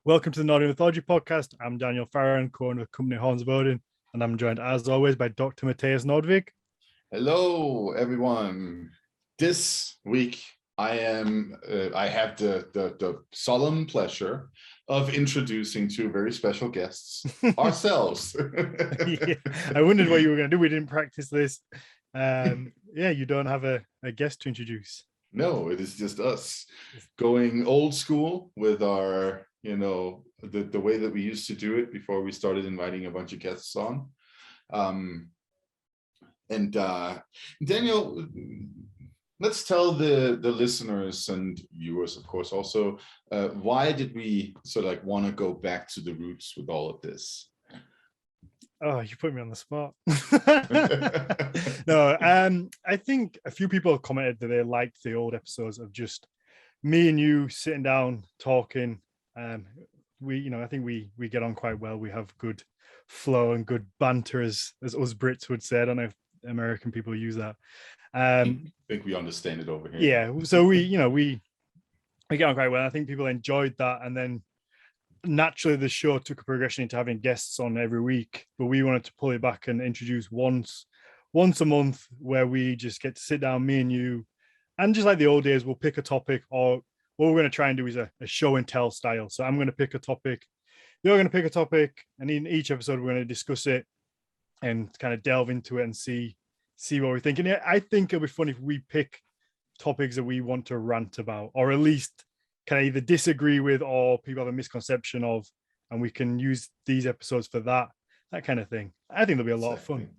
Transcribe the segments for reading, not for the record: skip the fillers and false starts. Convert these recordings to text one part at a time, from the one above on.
Welcome to the Nordic Mythology Podcast. I'm Daniel Farron, co-owner of company Horns of Odin, and I'm joined as always by Dr. Mathias Nordvik. Hello, everyone. This week I have the solemn pleasure of introducing two very special guests ourselves. Yeah, I wondered what you were going to do. We didn't practice this. You don't have a guest to introduce. No, it is just us going old school with our, the way that we used to do it before we started inviting a bunch of guests on. Daniel, let's tell the listeners and viewers, of course, also, why did we want to go back to the roots with all of this? Oh, you put me on the spot. No, I think a few people have commented that they liked the old episodes of just me and you sitting down talking. I think we get on quite well. We have good flow and good banter, as us Brits would say. I don't know if American people use that. I think we understand it over here. Yeah, so we get on quite well. I think people enjoyed that, and then naturally the show took a progression into having guests on every week, but we wanted to pull it back and introduce once a month where we just get to sit down, me and you, and just like the old days, we'll pick a topic, or what we're going to try and do is a show and tell style. So I'm going to pick a topic, you're going to pick a topic, and in each episode we're going to discuss it and kind of delve into it and see what we think. And I think it'll be fun if we pick topics that we want to rant about, or at least can either disagree with or people have a misconception of, and we can use these episodes for that kind of thing. I think there'll be a lot of fun.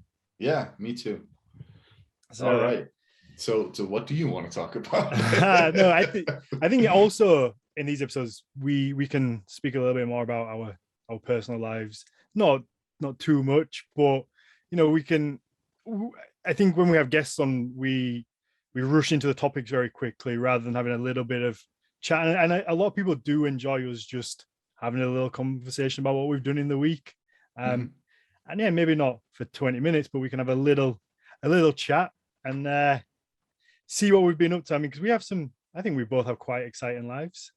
Yeah, me too. So, all right. So what do you want to talk about? No, I think also in these episodes we can speak a little bit more about our personal lives. Not too much, but we can. I think when we have guests on, we rush into the topics very quickly rather than having a little bit of chat, and a lot of people do enjoy us just having a little conversation about what we've done in the week. And yeah, maybe not for 20 minutes, but we can have a little chat and see what we've been up to. I mean, because I think we both have quite exciting lives.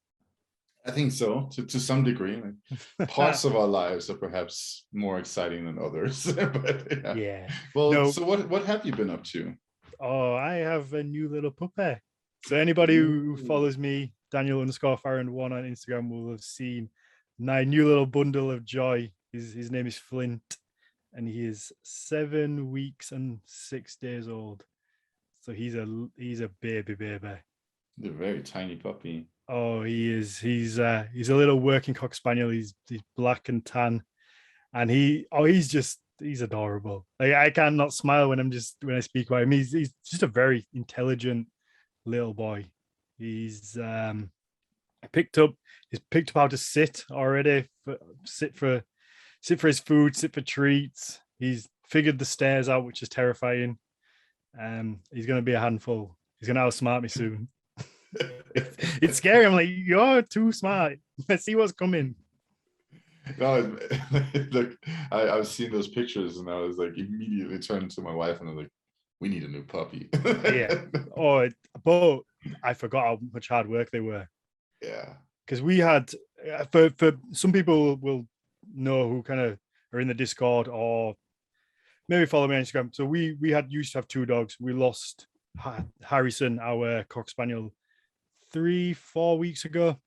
I think so, to some degree. Parts of our lives are perhaps more exciting than others. But yeah. Well, no. So what have you been up to? Oh, I have a new little puppy. So anybody who follows me, Daniel_Farron1 on Instagram, will have seen my new little bundle of joy. His name is Flint, and he is 7 weeks and 6 days old. So he's a baby. A very tiny puppy. Oh, he is. He's a little working cock spaniel. He's black and tan, and he's adorable. Like, I cannot smile when I speak about him. He's just a very intelligent little boy. He's picked up how to sit already. Sit for his food, sit for treats. He's figured the stairs out, which is terrifying. He's going to be a handful. He's going to outsmart me soon. It's scary. I'm like, you're too smart. Let's see what's coming. No, look, I was seeing those pictures and I was like immediately turned to my wife and I was like, we need a new puppy. Yeah. Oh, but I forgot how much hard work they were. Yeah. Because we had, for some people will know who kind of are in the Discord or maybe follow me on Instagram. So we used to have two dogs. We lost Harrison, our cock spaniel, 3-4 weeks ago,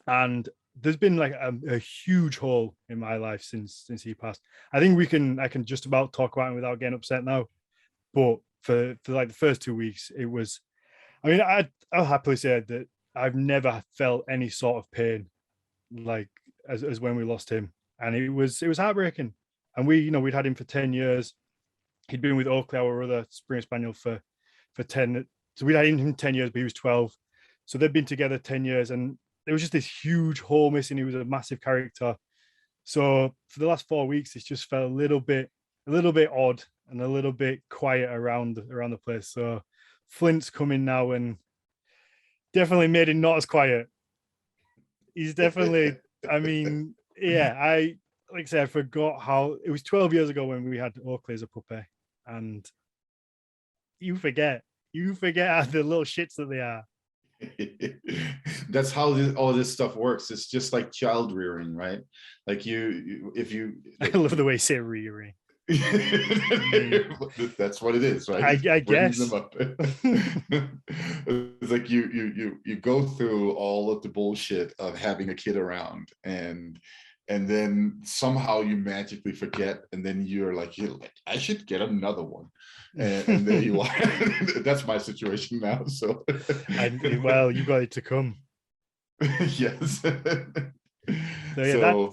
and there's been like a huge hole in my life since he passed. I think I can just about talk about it without getting upset now. But for like the first 2 weeks, it was, I mean, I'll happily say that I've never felt any sort of pain like as when we lost him. And it was heartbreaking. And we'd had him for 10 years. He'd been with Oakley, our other Springer Spaniel, for 10. So we'd had him 10 years, but he was 12. So they'd been together 10 years. And there was just this huge hole missing. He was a massive character. So for the last 4 weeks, it's just felt a little bit odd and a little bit quiet around the place. So Flint's coming now and definitely made it not as quiet. He's definitely, I mean, yeah, like I said, I forgot how it was 12 years ago when we had Oakley as a puppy, and you forget the little shits that they are. That's how all this stuff works. It's just like child rearing, right? Like if you I like, love the way you say rearing. that's what it is, right? I Bringing guess. them up. It's like you go through all of the bullshit of having a kid around, and then somehow you magically forget, and then you're like I should get another one, and there you are. That's my situation now. So Well, you got it to come. yes. So yeah,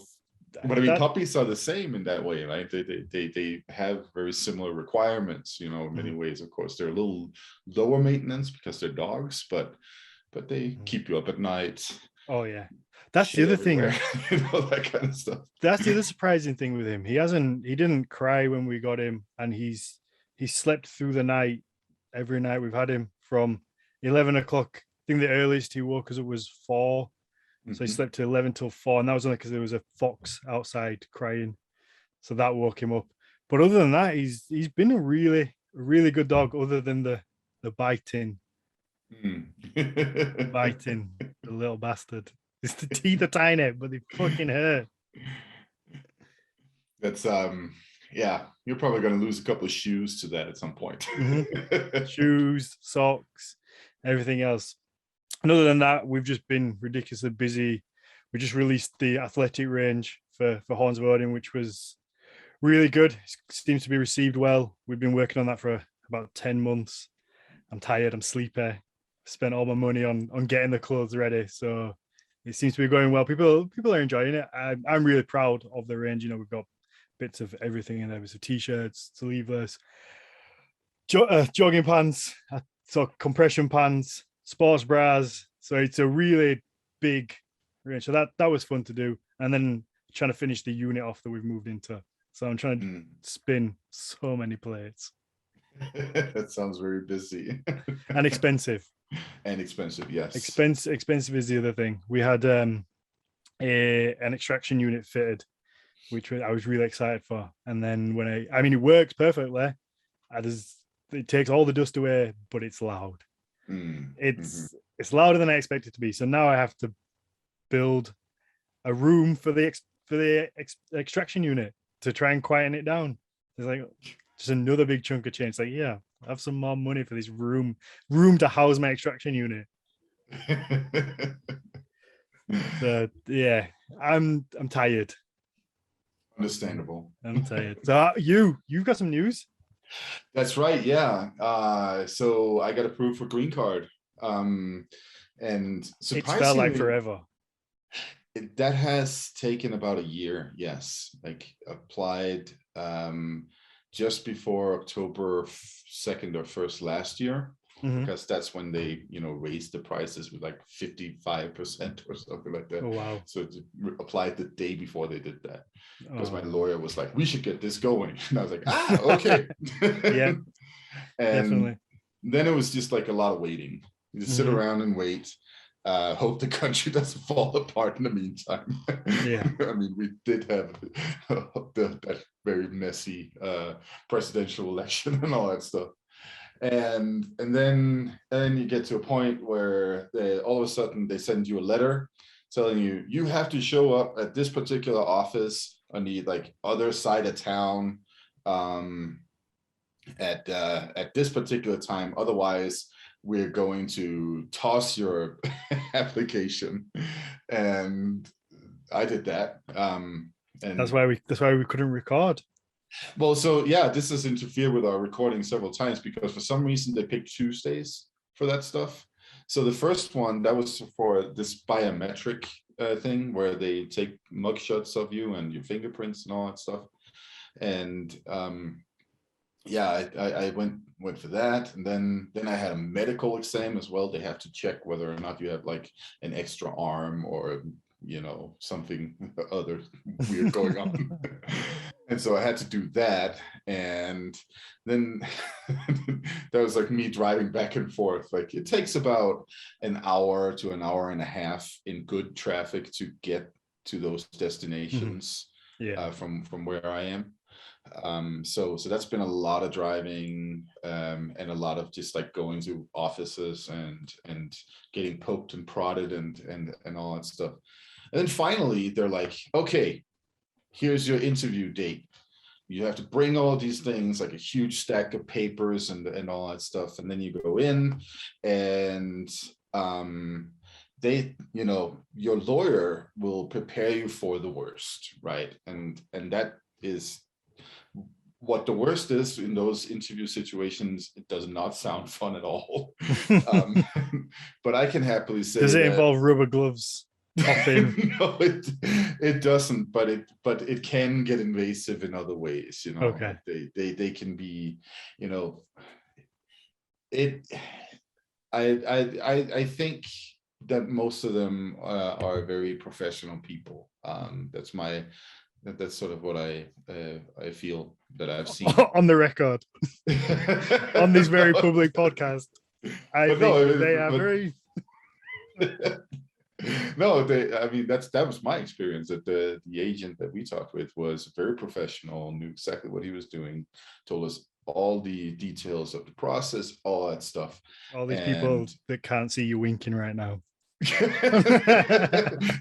So but I mean, that puppies are the same in that way, right? They have very similar requirements, in many ways. Of course, they're a little lower maintenance because they're dogs, but they keep you up at night. Oh yeah, that's the Shit other everywhere, thing. that kind of stuff. That's the other surprising thing with him. He didn't cry when we got him, and he slept through the night every night we've had him from 11 o'clock. I think the earliest he woke us up was 4. So he slept till 11 till 4, and that was only because there was a fox outside crying. So that woke him up. But other than that, he's been a really good dog, other than the biting. Biting, the little bastard. The teeth are tiny, but they fucking hurt. That's yeah, you're probably going to lose a couple of shoes to that at some point. Shoes, socks, everything else. And other than that, we've just been ridiculously busy. We just released the athletic range for Horns of Odin, which was really good. It seems to be received well. We've been working on that for about 10 months. I'm tired, I'm sleepy. Spent all my money on getting the clothes ready. So it seems to be going well. People are enjoying it. I'm really proud of the range. We've got bits of everything in there. So t-shirts, sleeveless, jogging pants, so compression pants, sports bras. So it's a really big range. So that was fun to do. And then trying to finish the unit off that we've moved into. So I'm trying to spin so many plates. That sounds very busy. And expensive. And expensive, yes. Expensive is the other thing. We had an extraction unit fitted, which I was really excited for. And then when I mean, it works perfectly. It takes all the dust away, but it's loud. It's louder than I expected it to be. So now I have to build a room for the extraction unit to try and quieten it down. It's like just another big chunk of change. It's like, yeah, I have some more money for this room to house my extraction unit. So yeah, I'm tired. Understandable. I'm tired. So you've got some news? That's right. Yeah. So I got approved for green card. And surprisingly, it's felt like forever. That has taken about a year. Yes, like applied just before October 2nd or 1st last year, because that's when they raised the prices with like 55% or something like that. Oh wow. So it applied the day before they did that, because my lawyer was like, we should get this going, and I was like, okay. Yeah. And definitely. then it was just like a lot of waiting. You just sit around and wait, hope the country doesn't fall apart in the meantime. Yeah. I mean, we did have that very messy presidential election and all that stuff. And then you get to a point where all of a sudden they send you a letter telling you have to show up at this particular office on the other side of town at this particular time. Otherwise, we're going to toss your application. And I did that. And that's why we couldn't record. Well, so yeah, this has interfered with our recording several times, because for some reason they picked Tuesdays for that stuff. So the first one, that was for this biometric thing where they take mugshots of you and your fingerprints and all that stuff. And yeah, I went for that, and then I had a medical exam as well. They have to check whether or not you have like an extra arm or something other weird going on. And so I had to do that, and then that was like me driving back and forth. Like it takes about an hour to an hour and a half in good traffic to get to those destinations from where I am. So that's been a lot of driving, and a lot of just like going to offices and getting poked and prodded and all that stuff. And then finally they're like, okay, here's your interview date. You have to bring all these things, like a huge stack of papers and all that stuff. And then you go in and they, your lawyer will prepare you for the worst, right? And that is what the worst is in those interview situations. It does not sound fun at all. But I can happily say, does it involve rubber gloves? No, it doesn't, but it can get invasive in other ways. Okay. They can be, it. I think that most of them are very professional people. That's sort of what I feel that I've seen on the record on this very public podcast. I think they are very. No, that was my experience. That the agent that we talked with was very professional, knew exactly what he was doing, told us all the details of the process, all that stuff. All these people that can't see you winking right now.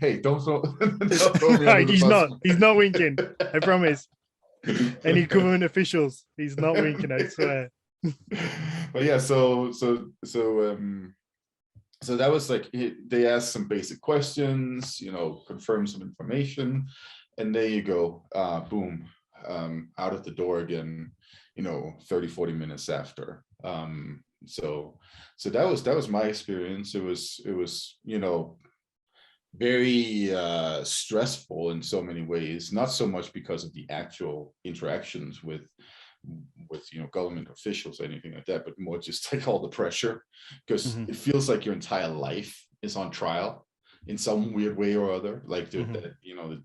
Hey, don't throw me under the bus. He's not winking, I promise. Any government officials, he's not winking, I swear. But yeah, so that was like, they asked some basic questions, confirm some information, and there you go, boom, out of the door again, 30-40 minutes after. So that was my experience. It was very stressful in so many ways, not so much because of the actual interactions with government officials or anything like that, but more just like all the pressure, because it feels like your entire life is on trial in some weird way or other. Like the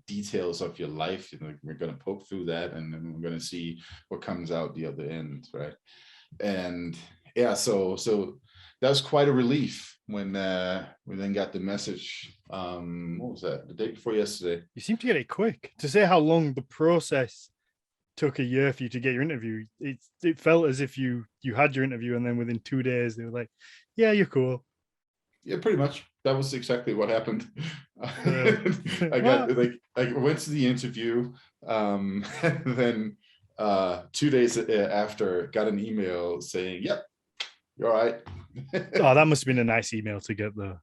details of your life, we're going to poke through that, and then we're going to see what comes out the other end, right? And yeah, so that was quite a relief when we then got the message. What was that, the day before yesterday? You seem to get it quick. To say how long the process took a year for you to get your interview, it felt as if you had your interview and then within 2 days they were like, yeah, you're cool. Yeah, pretty much. That was exactly what happened. I went to the interview, and then 2 days after, got an email saying, yep, you're all right. Oh, that must have been a nice email to get, though.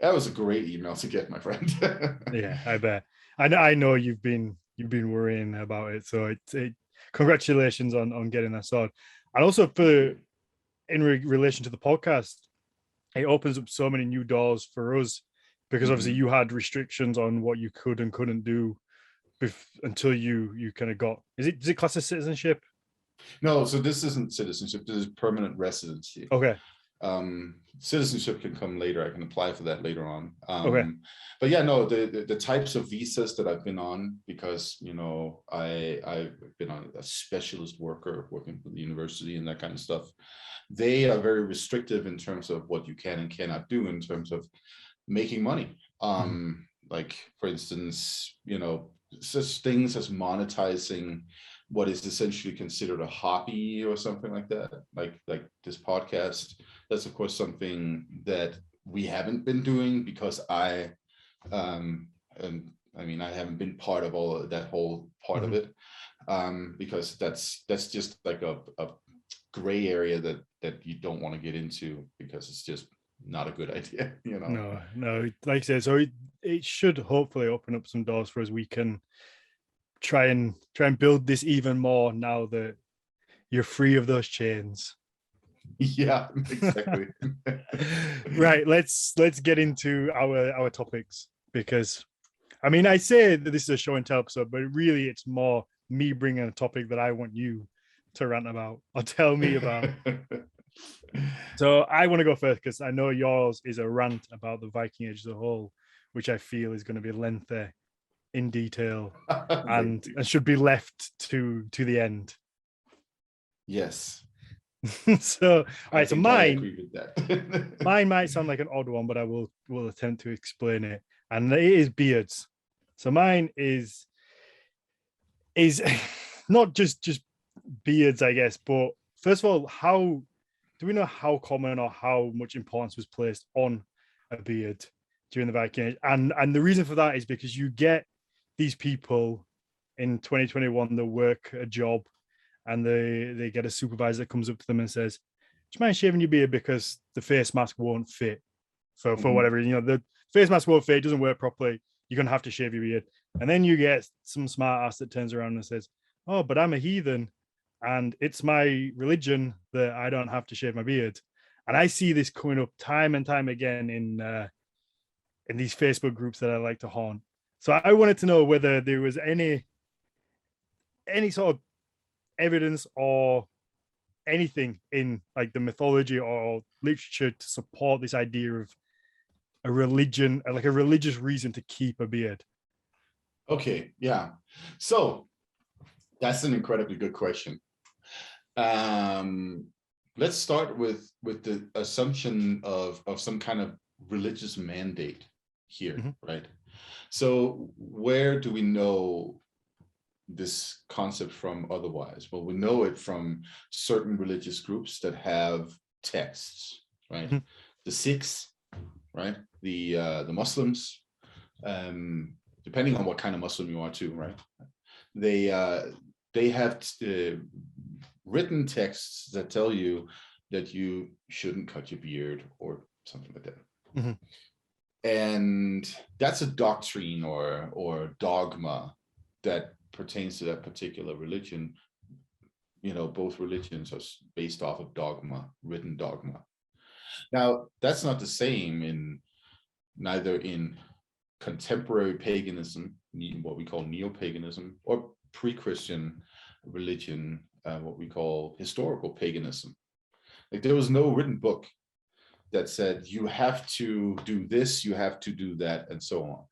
That was a great email to get, my friend. Yeah, I bet. I know you've been worrying about it, so congratulations on getting that sorted. And also in relation to the podcast, it opens up so many new doors for us, because obviously you had restrictions on what you could and couldn't do until you kind of got, is it class as citizenship? No, so this isn't citizenship, this is permanent residency. Okay. Citizenship can come later. I can apply for that later on. Okay. But yeah, no, the types of visas that I've been on, because I've been on a specialist worker working for the university and that kind of stuff. They are very restrictive in terms of what you can and cannot do in terms of making money. Like, for instance, such things as monetizing what is essentially considered a hobby or something like that, like this podcast. That's of course something that we haven't been doing, because I haven't been part of all of that whole part of it, because that's just like a gray area that you don't want to get into, because it's just not a good idea, No, like I said, so it should hopefully open up some doors for us. We can try and build this even more now that you're free of those chains. Yeah, exactly. Right, let's get into our topics, because I say that this is a show and tell episode, but really it's more me bringing a topic that I want you to rant about or tell me about. So I want to go first, because I know yours is a rant about the Viking Age as a whole, which I feel is going to be lengthy in detail and should be left to the end. Yes. So all right, so mine mine might sound like an odd one, but I will attempt to explain it. And it is beards. So mine is not just beards, I guess, but first of all, how do we know how common or how much importance was placed on a beard during the Viking Age? And the reason for that is because you get these people in 2021 that work a job and they get a supervisor that comes up to them and says, "Do you mind shaving your beard because the face mask won't fit for whatever reason? You know, the face mask won't fit, it doesn't work properly. You're gonna have to shave your beard." And then you get some smart ass that turns around and says, "Oh, but I'm a heathen, and it's my religion that I don't have to shave my beard." And I see this coming up time and time again in these Facebook groups that I like to haunt. So I wanted to know whether there was any sort of evidence or anything in like the mythology or literature to support this idea of a religion, like a religious reason to keep a beard. Okay, yeah. So that's an incredibly good question. Let's start with the assumption of some kind of religious mandate here, right? So where do we know this concept from otherwise? Well, we know it from certain religious groups that have texts, right? The Sikhs, right? The Muslims, depending on what kind of Muslim you are too, right? They have written texts that tell you that you shouldn't cut your beard or something like that. And that's a doctrine or dogma that pertains to that particular religion. You know, both religions are based off of dogma, written dogma. Now, that's not the same neither in contemporary paganism, what we call neo-paganism, or pre-Christian religion, what we call historical paganism. Like, there was no written book that said you have to do this, you have to do that, and so on.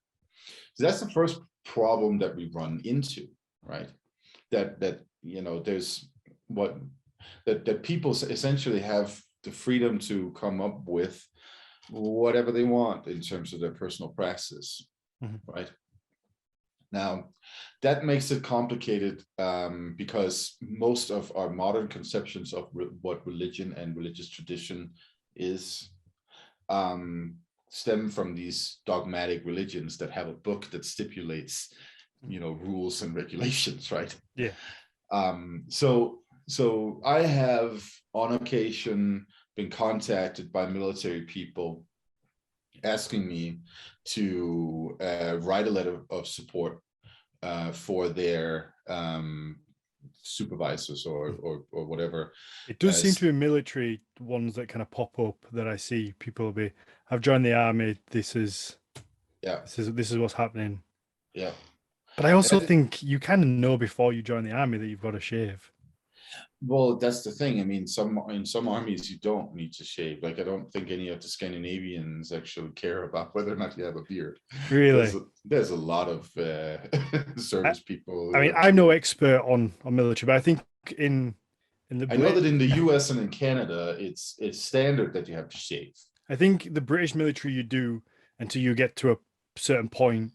So that's the first problem that we run into, right? That you know, there's that people essentially have the freedom to come up with whatever they want in terms of their personal praxis, right? Now, that makes it complicated because most of our modern conceptions of what religion and religious tradition is stem from these dogmatic religions that have a book that stipulates, you know, rules and regulations, right? Yeah. So I have on occasion been contacted by military people asking me to write a letter of support for their supervisors or whatever. It does seem to be military ones that kind of pop up that I see people be, "I've joined the army. This is what's happening." Yeah. But I also think you kind of know before you join the army that you've got to shave. Well, that's the thing. I mean, in some armies you don't need to shave. Like, I don't think any of the Scandinavians actually care about whether or not you have a beard. Really? There's a lot of service people. I mean, I'm no expert on military, but I think in the I know that in the US and in Canada, it's standard that you have to shave. I think the British military you do until you get to a certain point,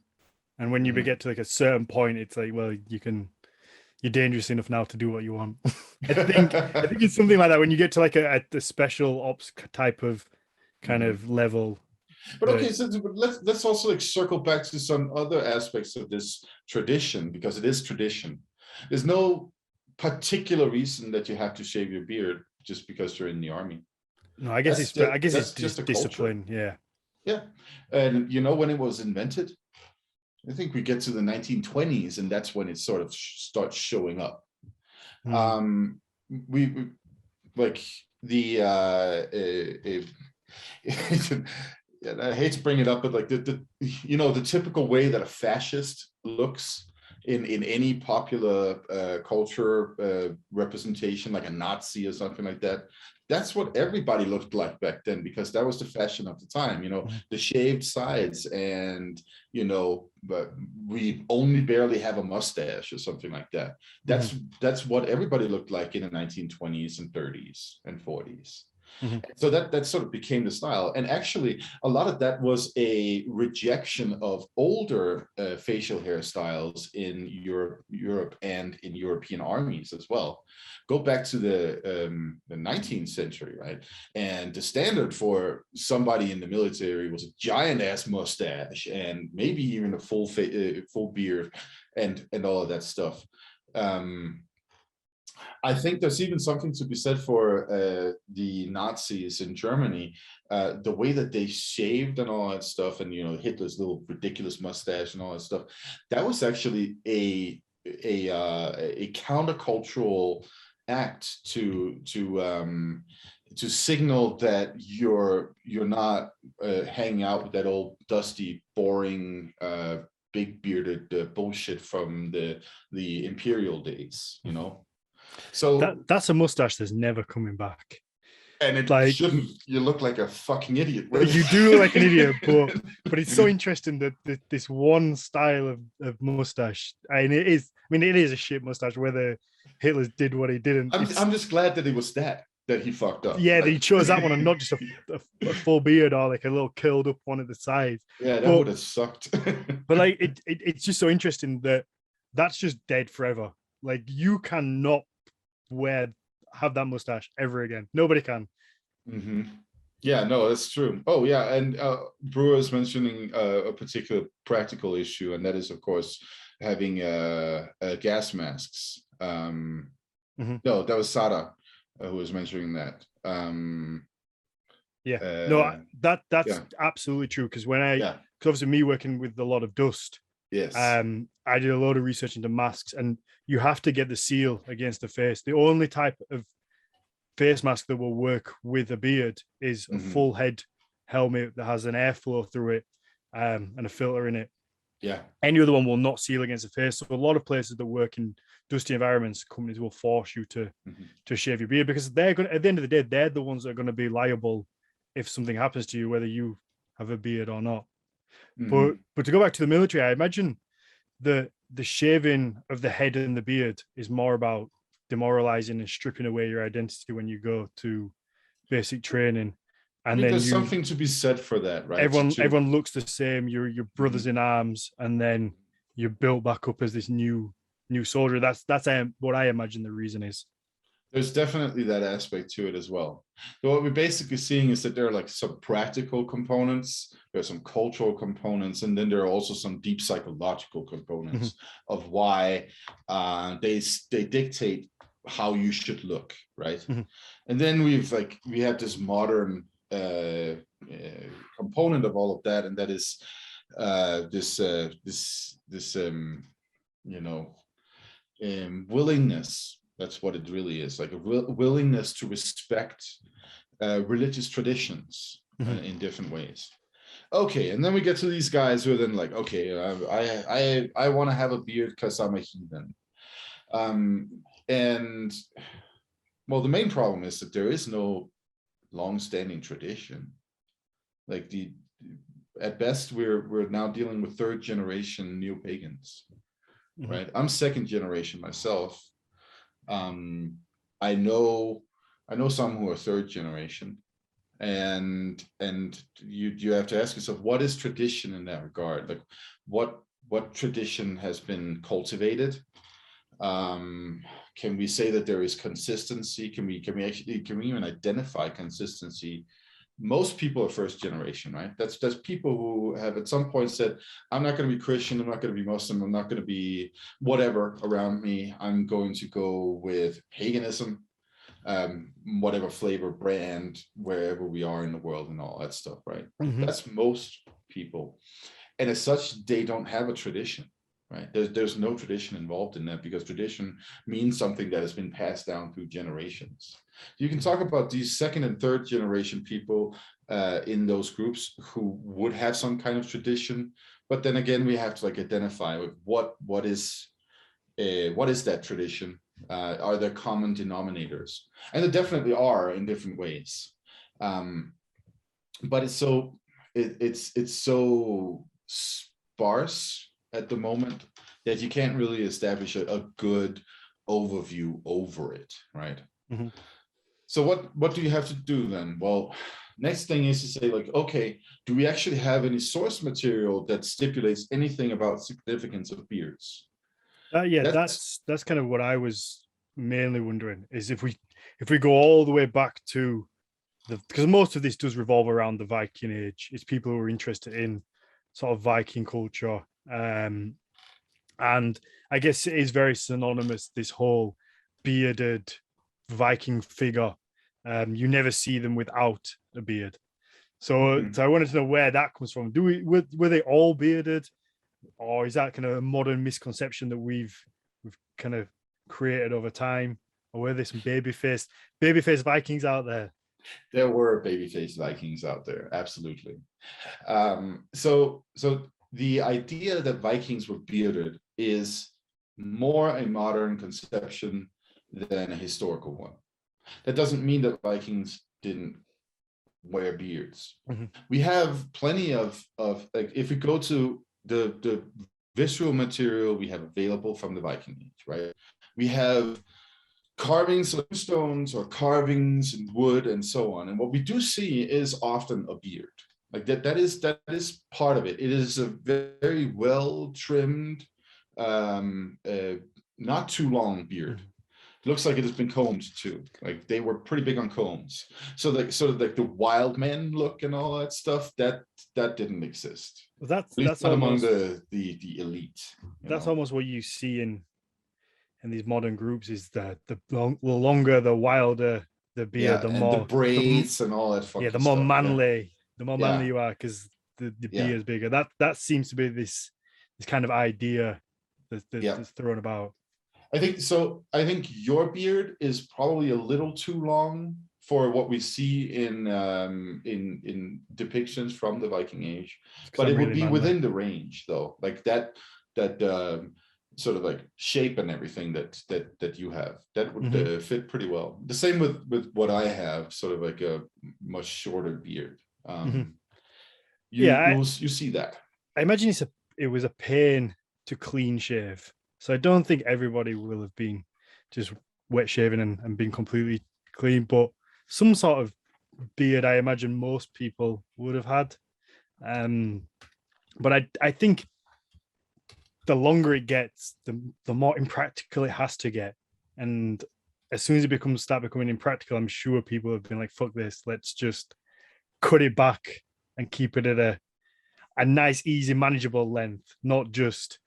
and when you get to like a certain point, it's like, well, you're dangerous enough now to do what you want. I think it's something like that when you get to like a special ops type of kind of level. But okay, so let's also like circle back to some other aspects of this tradition, because it is tradition. There's no particular reason that you have to shave your beard just because you're in the army. No, I guess it's just a discipline. Culture. Yeah. And you know when it was invented? I think we get to the 1920s, and that's when it sort of starts showing up. We like the I hate to bring it up, but like the you know, the typical way that a fascist looks in any popular culture representation, like a Nazi or something like that. That's what everybody looked like back then, because that was the fashion of the time, you know, the shaved sides, and, you know, but we only barely have a mustache or something like that. That's what everybody looked like in the 1920s and 30s and 40s. So that sort of became the style. And actually, a lot of that was a rejection of older facial hairstyles in Europe and in European armies as well. Go back to the 19th century, right? And the standard for somebody in the military was a giant ass mustache and maybe even a full beard and all of that stuff. I think there's even something to be said for the Nazis in Germany, the way that they shaved and all that stuff, and Hitler's little ridiculous mustache and all that stuff. That was actually a countercultural act to signal that you're not hanging out with that old dusty, boring, big bearded bullshit from the imperial days, So that's a mustache that's never coming back. And it shouldn't. You look like a fucking idiot. You do look like an idiot, but it's so interesting that this one style of mustache, and it is a shit mustache, whether Hitler did what he didn't. I'm just glad that it was that he fucked up. Yeah, he chose that one and not just a full beard or like a little curled up one at the sides. Yeah, that would have sucked. But like it's just so interesting that that's just dead forever. Like you cannot have that mustache ever again. Nobody can. Yeah, no, that's true. Oh yeah, and Brewer is mentioning a particular practical issue, and that is of course having gas masks. No, that was Sada who was mentioning that. That's absolutely true, because because obviously me working with a lot of dust, yes, I did a lot of research into masks, and you have to get the seal against the face. The only type of face mask that will work with a beard is a full head helmet that has an airflow through it and a filter in it. Yeah. Any other one will not seal against the face. So a lot of places that work in dusty environments, companies will force you to shave your beard, because they're going, at the end of the day, they're the ones that are going to be liable if something happens to you, whether you have a beard or not. But to go back to the military, I imagine the shaving of the head and the beard is more about demoralizing and stripping away your identity when you go to basic training. And then there's something to be said for that, right? Everyone looks the same. You're brothers in arms, and then you're built back up as this new soldier. That's what I imagine the reason is. There's definitely that aspect to it as well. So what we're basically seeing is that there are like some practical components, there's some cultural components, and then there are also some deep psychological components of why they dictate how you should look, right? And then we have this modern component of all of that, and that is willingness. That's what it really is, like a willingness to respect religious traditions in different ways. Okay, and then we get to these guys who are then like, okay, I want to have a beard because I'm a heathen. And well, the main problem is that there is no long-standing tradition. Like at best, we're now dealing with third generation neo-pagans, right? I'm second generation myself. I know some who are third generation, and you have to ask yourself, what is tradition in that regard? Like what tradition has been cultivated? Can we say that there is consistency? Can we even identify consistency? Most people are first generation, right? That's people who have at some point said, I'm not going to be Christian, I'm not going to be Muslim, I'm not going to be whatever around me. I'm going to go with paganism, whatever flavor, brand, wherever we are in the world and all that stuff, right? That's most people. And as such, they don't have a tradition, right? There's no tradition involved in that, because tradition means something that has been passed down through generations. You can talk about these second and third generation people in those groups who would have some kind of tradition, but then again, we have to like identify what is that tradition. Are there common denominators? And there definitely are in different ways, but it's so sparse at the moment that you can't really establish a good overview over it, right? So what do you have to do then? Well, next thing is to say, like, okay, do we actually have any source material that stipulates anything about significance of beards? Yeah, That's that's kind of what I was mainly wondering, is if we go all the way back to because most of this does revolve around the Viking Age. It's people who are interested in sort of Viking culture. And I guess it is very synonymous, this whole bearded Viking figure. You never see them without a beard. So, Mhm. so I wanted to know where that comes from. Were they all bearded, or is that kind of a modern misconception that we've kind of created over time? Or were there some babyface Vikings out there? There were babyface Vikings out there, absolutely. So the idea that Vikings were bearded is more a modern conception than a historical one. That doesn't mean that Vikings didn't wear beards. Mhm. We have plenty of like, if we go to the visual material we have available from the Viking Age, right? We have carvings of stones or carvings in wood and so on. And what we do see is often a beard. Like that is part of it. It is a very well trimmed, not too long beard. It looks like it has been combed too. Like they were pretty big on combs. So like sort of like the wild men look and all that stuff, that didn't exist. Well, At least that's not among almost the elite. You that's know? almost what you see in these modern groups, is the longer, the wilder the beard, Yeah, and the braids and all that yeah, funky stuff. Yeah, the more manly yeah, you are, because the yeah, beard is bigger. That seems to be this kind of idea yeah. that's thrown about. I think so. I think your beard is probably a little too long for what we see in depictions from the Viking Age, Because but I'm it would really be manly. within the range though. Like that sort of like shape and everything that you have, that would Hmm. fit pretty well. The same with what I have, sort of like a much shorter beard. Hmm. You Yeah, you see that. I imagine it was a pain to clean shave. So I don't think everybody will have been just wet shaving and been completely clean, but some sort of beard I imagine most people would have had. Um, but I think the longer it gets, the more impractical it has to get. And as soon as it start becoming impractical, I'm sure people have been like, fuck this, let's just cut it back and keep it at a nice, easy, manageable length, not just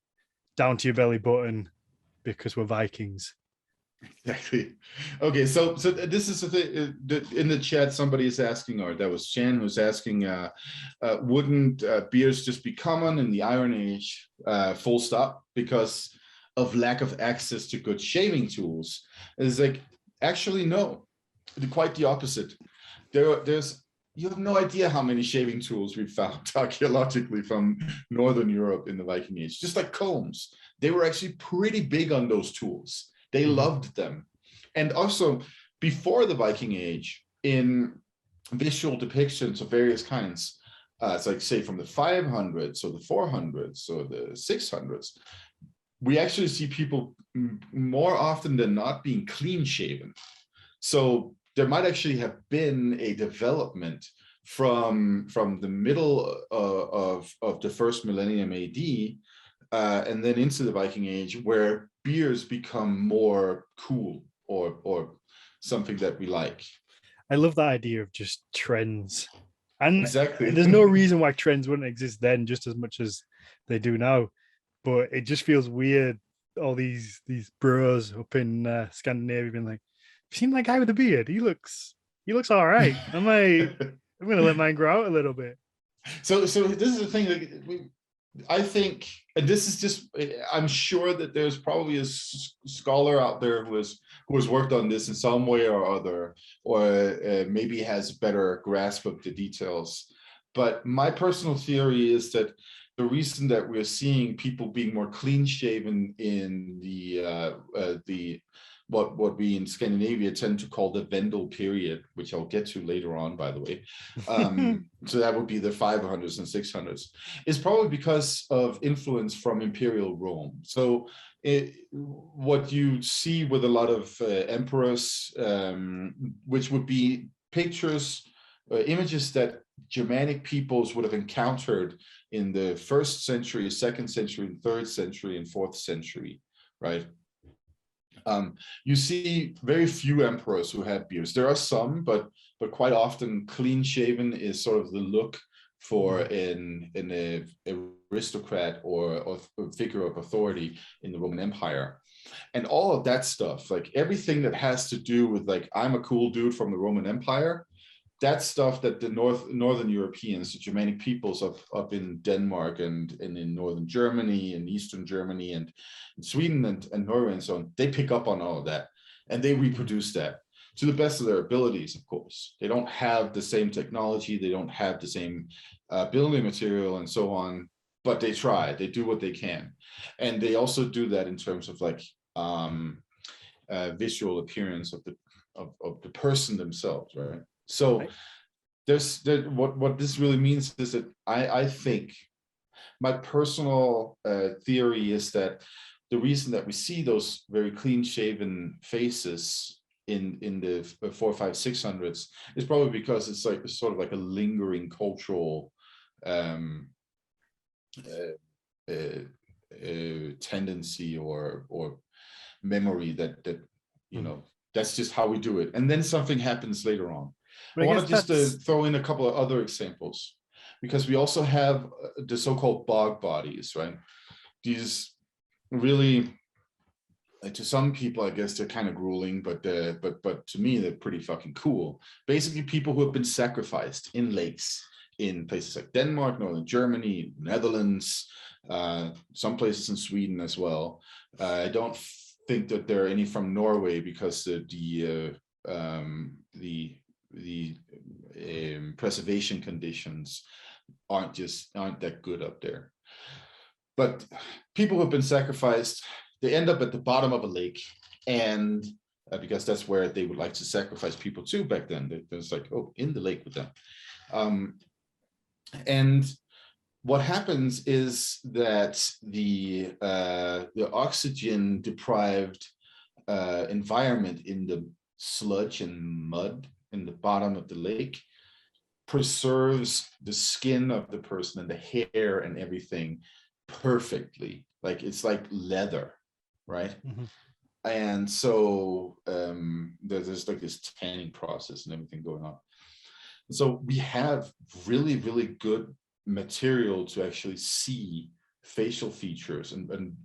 down to your belly button because we're Vikings. Exactly. Okay, so this is the thing. In the chat, somebody is asking, or that was Shan who's asking, wouldn't beers just be common in the Iron Age, full stop, because of lack of access to good shaving tools? It's like, actually, no, quite the opposite. There's you have no idea how many shaving tools we found archaeologically from Northern Europe in the Viking Age, just like combs. They were actually pretty big on those tools. They Mhm. loved them. And also, before the Viking Age, in visual depictions of various kinds, it's like, say, from the 500s or the 400s or the 600s, we actually see people more often than not being clean shaven. So there might actually have been a development from the middle of the first millennium AD, and then into the Viking Age, where beers become more cool or something that we like. I love that idea of just trends. And Exactly. there's no reason why trends wouldn't exist then just as much as they do now. But it just feels weird, all these bros up in Scandinavia being like, you seen that guy with the beard? He looks all right. I'm gonna let mine grow out a little bit. So this is the thing. Like, I think, and this is just, I'm sure that there's probably a scholar out there who has worked on this in some way or other, or maybe has better grasp of the details. But my personal theory is that the reason that we're seeing people being more clean shaven in the what we in Scandinavia tend to call the Vendel period, which I'll get to later on, by the way. So that would be the 500s and 600s, is probably because of influence from Imperial Rome. So what you see with a lot of emperors, which would be pictures, images that Germanic peoples would have encountered in the 1st century, 2nd century, 3rd century, and 4th century, right? You see very few emperors who had beards. There are some, but quite often clean shaven is sort of the look for an aristocrat or a figure of authority in the Roman Empire. And all of that stuff, like everything that has to do with like, I'm a cool dude from the Roman Empire, that's stuff that the Northern Europeans, the Germanic peoples up in Denmark and in Northern Germany and Eastern Germany and Sweden and Norway and so on, they pick up on all of that and they reproduce that to the best of their abilities, of course. They don't have the same technology, they don't have the same building material and so on, but they try, they do what they can. And they also do that in terms of like visual appearance of the person themselves, right? So what this really means is that I think my personal theory is that the reason that we see those very clean shaven faces in the 400, 500, 600s is probably because it's like sort of like a lingering cultural tendency or memory that you know, that's just how we do it, and then something happens later on. I want to just throw in a couple of other examples, because we also have the so-called bog bodies, right? These really, to some people, I guess they're kind of grueling, but to me, they're pretty fucking cool. Basically, people who have been sacrificed in lakes in places like Denmark, Northern Germany, Netherlands, some places in Sweden as well. I don't think that there are any from Norway because the preservation conditions aren't that good up there. But people who have been sacrificed, they end up at the bottom of a lake, and because that's where they would like to sacrifice people to back then. There's like, oh, in the lake with them. And what happens is that the oxygen deprived environment in the sludge and mud in the bottom of the lake preserves the skin of the person and the hair and everything perfectly. Like it's like leather, right? And so there's like this tanning process and everything going on. So we have really, really good material to actually see facial features and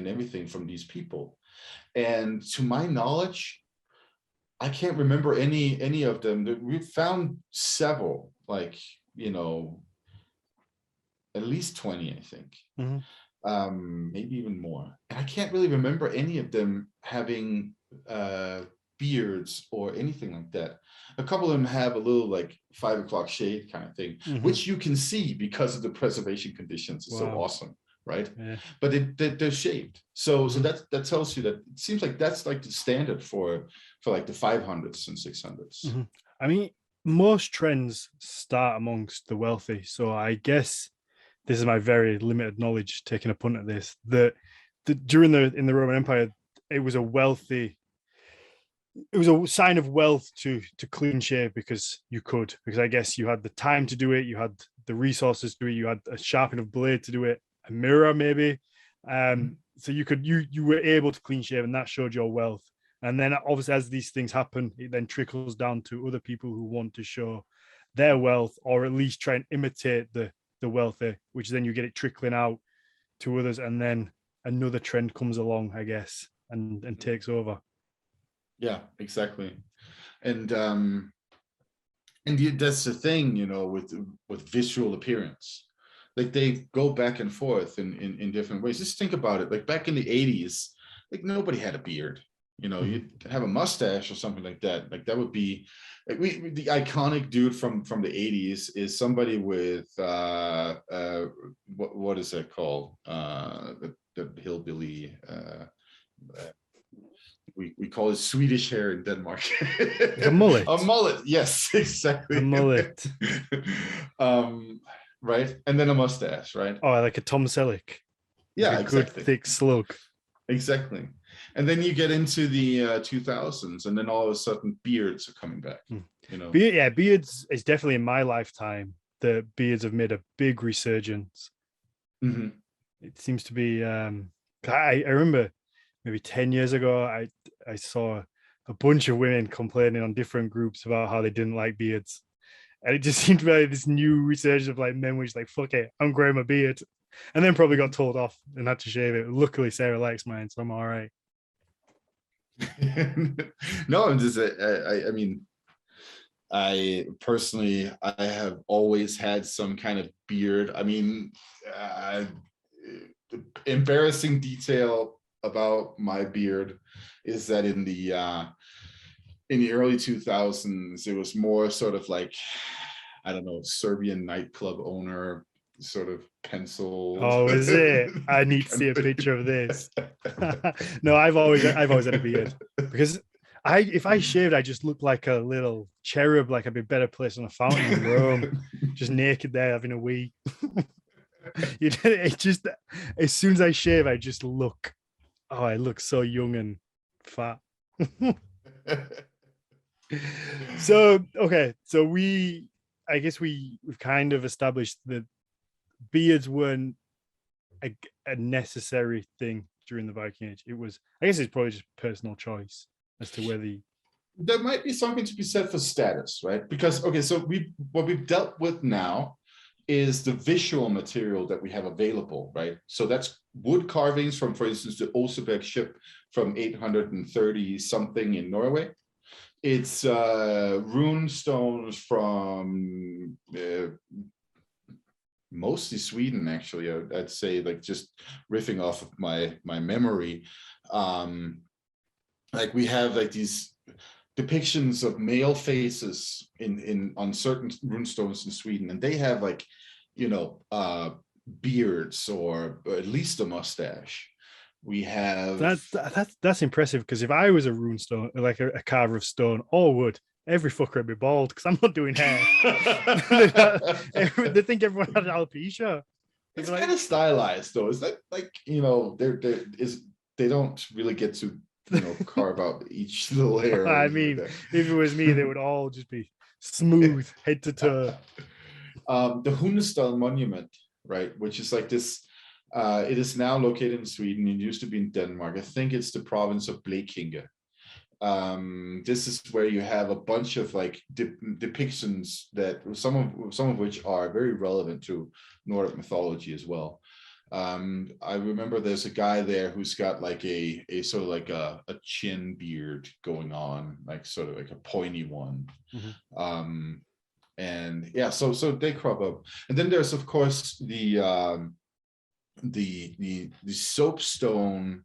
everything from these people. And to my knowledge, I can't remember any of them. We've found several, like, you know, at least 20, I think. Maybe even more. And I can't really remember any of them having beards or anything like that. A couple of them have a little like 5 o'clock shade kind of thing, which you can see because of the preservation conditions. It's so awesome, right? Yeah. But they're shaved. So that tells you that it seems like that's like the standard for like the 500s and 600s. I mean, most trends start amongst the wealthy. So I guess this is my very limited knowledge taking a punt at this, that in the Roman Empire, it was a sign of wealth to clean shave because you could, because I guess you had the time to do it, you had the resources to do it, you had a sharp enough blade to do it, a mirror maybe, so you were able to clean shave, and that showed your wealth. And then obviously as these things happen, it then trickles down to other people who want to show their wealth, or at least try and imitate the wealthy, which then you get it trickling out to others, and then another trend comes along, I guess, and takes over. Yeah, exactly. And that's the thing, you know, with visual appearance, like they go back and forth in different ways. Just think about it. Like back in the 80s, like nobody had a beard. You know, you have a mustache or something like that. Like that would be like the iconic dude from the 80s is somebody with what is that called? The hillbilly we call it Swedish hair in Denmark. Like a mullet. A mullet, yes, exactly. A mullet. Right, and then a mustache, right? Oh, like a Tom Selleck. Yeah, like a exactly. good thick slug. Exactly. And then you get into the 2000s, and then all of a sudden beards are coming back. You know, beards is definitely in my lifetime. The beards have made a big resurgence. mm-hmm. It seems to be. I remember maybe 10 years ago, I saw a bunch of women complaining on different groups about how they didn't like beards, and it just seemed to be like this new resurgence of like men which like, fuck it, I'm growing my beard, and then probably got told off and had to shave it. Luckily, Sarah likes mine, so I'm all right. No, I'm just I mean, I personally, I have always had some kind of beard. I mean, the embarrassing detail about my beard is that in the early 2000s, it was more sort of like, I don't know, Serbian nightclub owner sort of pencil. Oh, is it? I need to see a picture of this. No, I've always had a beard, because if I shaved, I just look like a little cherub, like I'd be better placed on a fountain in Rome, just naked there having a wee. It just, as soon as I shave, I just look, oh, I look so young and fat. So okay, so I guess we've kind of established that beards weren't a necessary thing during the Viking Age. It was, I guess it's probably just personal choice as to whether there might be something to be said for status, right? Because okay, so what we've dealt with now is the visual material that we have available, right? So that's wood carvings from, for instance, the Oseberg ship from 830 something in Norway. It's rune stones from mostly Sweden, actually. I'd say, like, just riffing off of my memory. Like we have like these depictions of male faces on certain runestones in Sweden, and they have like, you know, beards or at least a mustache. We have that's impressive, because if I was a runestone, like a carver of stone or wood, every fucker would be bald, because I'm not doing hair. They think everyone had alopecia. It's like, kind of stylized though. Is that like, you know, they don't really get to, you know, carve out each little hair. I mean, like if it was me, they would all just be smooth head to toe. The Huna monument, right, which is like this. It is now located in Sweden. It used to be in Denmark. I think it's the province of Blekinge. This is where you have a bunch of like depictions that some of which are very relevant to Nordic mythology as well. I remember there's a guy there who's got like a sort of like a chin beard going on, like sort of like a pointy one. Mm-hmm. And yeah, so they crop up. And then there's of course the soapstone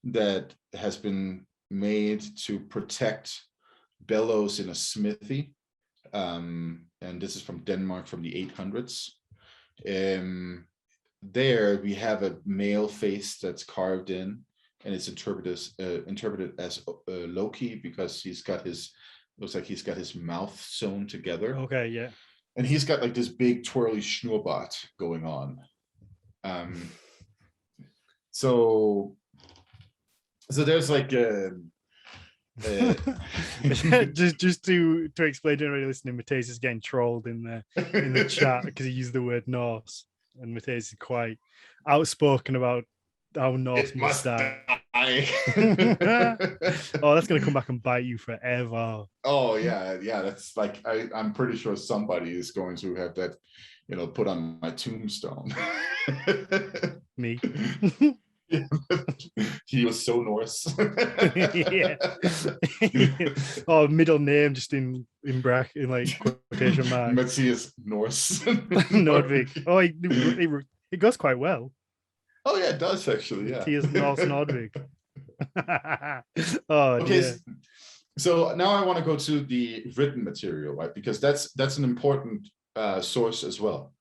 that has been made to protect bellows in a smithy, and this is from Denmark from the 800s. There we have a male face that's carved in, and it's interpreted as Loki, because looks like he's got his mouth sewn together. Okay, yeah. And he's got like this big twirly schnurrbart going on. So there's like just to explain to everybody listening, Mathias is getting trolled in the chat because he used the word Norse, and Mathias is quite outspoken about how Norse must die. Oh, that's gonna come back and bite you forever. Oh yeah, that's like I'm pretty sure somebody is going to have that, you know, put on my tombstone. Me. He was so Norse. Yeah. Oh, middle name just in bracket, in like quotation marks. Mathias Norse. Nordvik. Oh, it goes quite well. Oh yeah, it does actually. Yeah. Mathias Norse Nordvik. Oh Okay, dear. so now I want to go to the written material, right? Because that's an important source as well.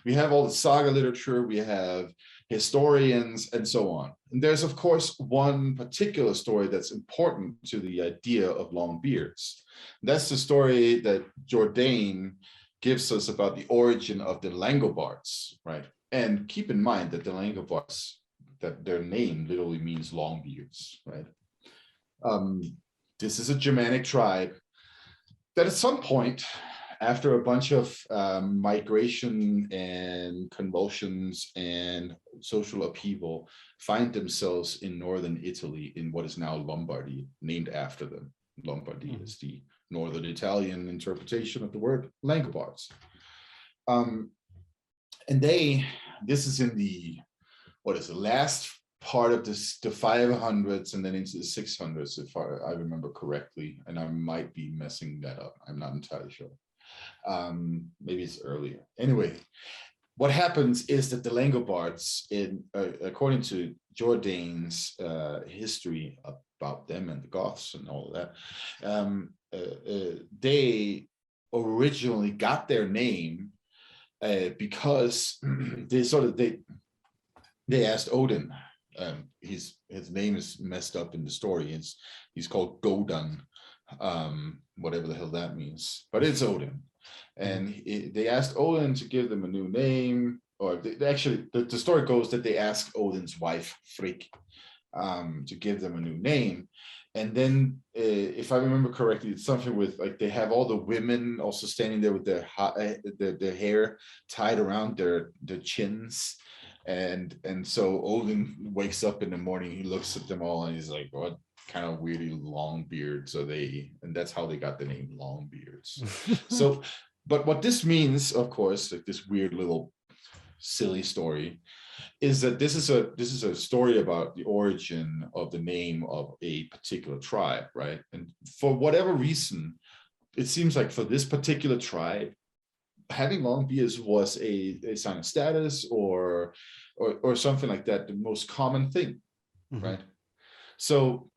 We have all the saga literature, we have historians, and so on. And there's, of course, one particular story that's important to the idea of long beards. That's the story that Jourdain gives us about the origin of the Langobards, right? And keep in mind that the Langobards, that their name literally means long beards, right? This is a Germanic tribe that at some point, after a bunch of migration and convulsions and social upheaval, find themselves in northern Italy in what is now Lombardy, named after them. Lombardy is the northern Italian interpretation of the word Langobards. And this is in the, what is the last part of this, the 500s and then into the 600s, if I remember correctly, and I might be messing that up. I'm not entirely sure. Maybe it's earlier. Anyway, what happens is that the Langobards, according to Jourdain's history about them and the Goths and all of that, they originally got their name because they asked Odin. His name is messed up in the story. He's called Godan, whatever the hell that means, but it's Odin. And they asked Odin to give them a new name, or the story goes that they asked Odin's wife Frigg to give them a new name. And then, if I remember correctly, it's something with like they have all the women also standing there with their hair tied around their chins. And so Odin wakes up in the morning, he looks at them all and he's like, what kind of weirdly long beards are they? And that's how they got the name Longbeards. So, but what this means, of course, like this weird little silly story, is that this is a story about the origin of the name of a particular tribe, right? And for whatever reason, it seems like for this particular tribe, having long beards was a sign of status or something like that, the most common thing, right? So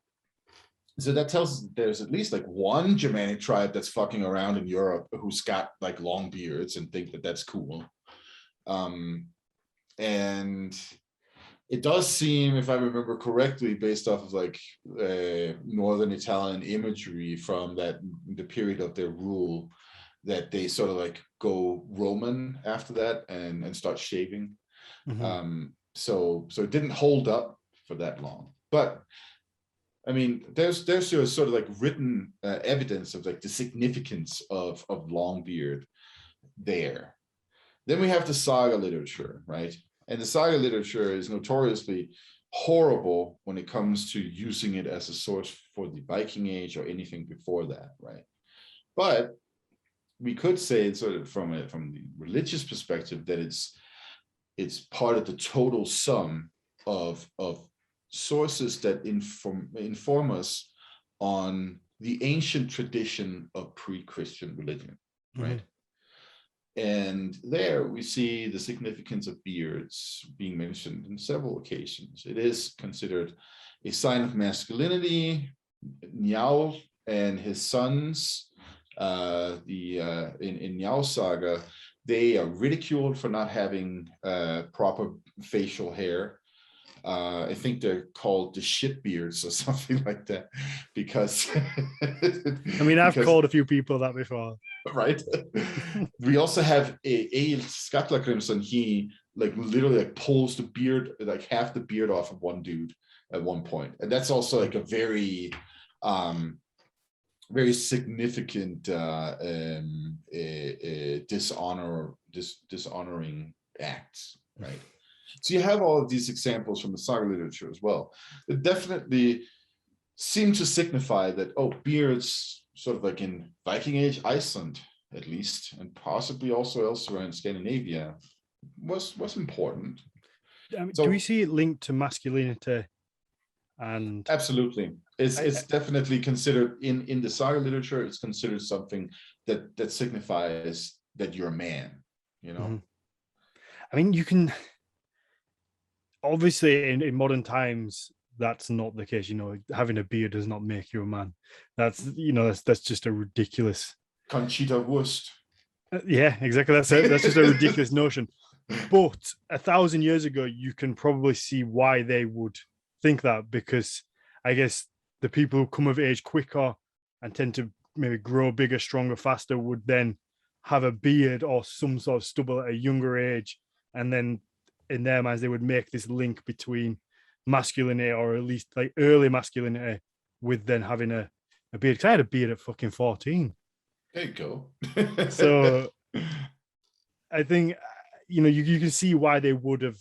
that tells us there's at least like one Germanic tribe that's fucking around in Europe who's got like long beards and think that that's cool. And it does seem, if I remember correctly, based off of like Northern Italian imagery from the period of their rule, that they sort of like go Roman after that and start shaving. So it didn't hold up for that long. But I mean, there's your sort of like written evidence of like the significance of Longbeard there. Then we have the saga literature, right? And the saga literature is notoriously horrible when it comes to using it as a source for the Viking Age or anything before that, right? But we could say it's sort of from the religious perspective that it's part of the total sum of sources that inform us on the ancient tradition of pre-Christian religion, right? And there we see the significance of beards being mentioned in several occasions. It is considered a sign of masculinity. Njál and his sons, in Njál's saga, they are ridiculed for not having proper facial hair. I think they're called the shitbeards or something like that, because I mean, I've called a few people that before. Right. We also have Egil Skallagrimsson. He like literally like pulls the beard, like half the beard off of one dude at one point, and that's also like a very very significant dishonoring acts, right? So you have all of these examples from the saga literature as well that definitely seem to signify that, oh, beards, sort of like in Viking Age Iceland, at least, and possibly also elsewhere in Scandinavia, was important. I mean, do we see it linked to masculinity? And absolutely, it's definitely considered in the saga literature. It's considered something that signifies that you're a man. You know, I mean, you can obviously in modern times that's not the case. Having a beard does not make you a man. That's just a ridiculous. Conchita Wurst. Yeah, exactly. That's just a ridiculous notion. But 1,000 years ago, you can probably see why they would think that, because I guess the people who come of age quicker and tend to maybe grow bigger, stronger, faster would then have a beard or some sort of stubble at a younger age. And then in their minds, they would make this link between masculinity, or at least like early masculinity, with then having a beard. Because I had a beard at fucking 14. There you go. So I think, you can see why they would have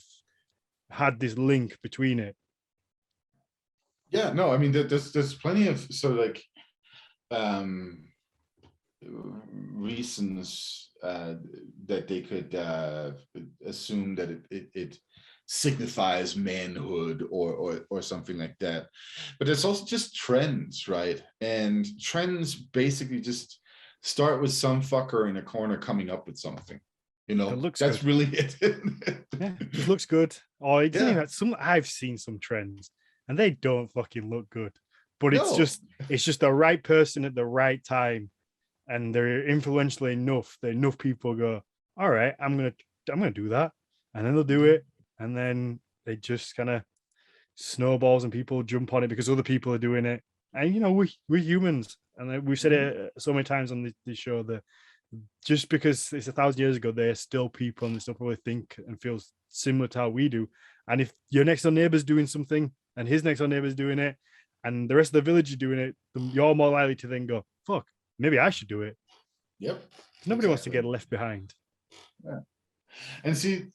had this link between it. Yeah, no, I mean, there's plenty of sort of like reasons that they could assume that it signifies manhood or something like that. But it's also just trends, right? And trends basically just start with some fucker in a corner coming up with something. That's good. Really it. Yeah, it just looks good. Or it doesn't even, I've seen some trends and they don't fucking look good. But it's just the right person at the right time, and they're influential enough that enough people go, all right, I'm gonna do that, and then they'll do it, and then they just kind of snowballs and people jump on it because other people are doing it. And we're humans, and we've said it so many times on this show that just because it's 1,000 years ago, they're still people and they still probably think and feel similar to how we do. And if your next door neighbor's doing something and his next door neighbor's doing it and the rest of the village is doing it, then you're more likely to then go, fuck, maybe I should do it. Yep. Nobody wants to get left behind. Yeah. And see,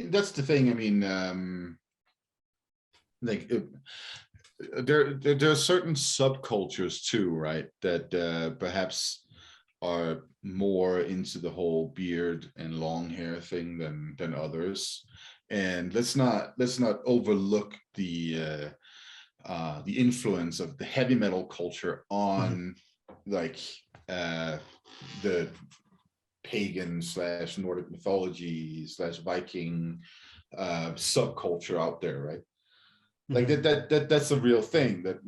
that's the thing. I mean, there are certain subcultures too, right? That perhaps are more into the whole beard and long hair thing than others. And let's not overlook the influence of the heavy metal culture on like the pagan / Nordic mythology / Viking subculture out there, right? Like that's a real thing, that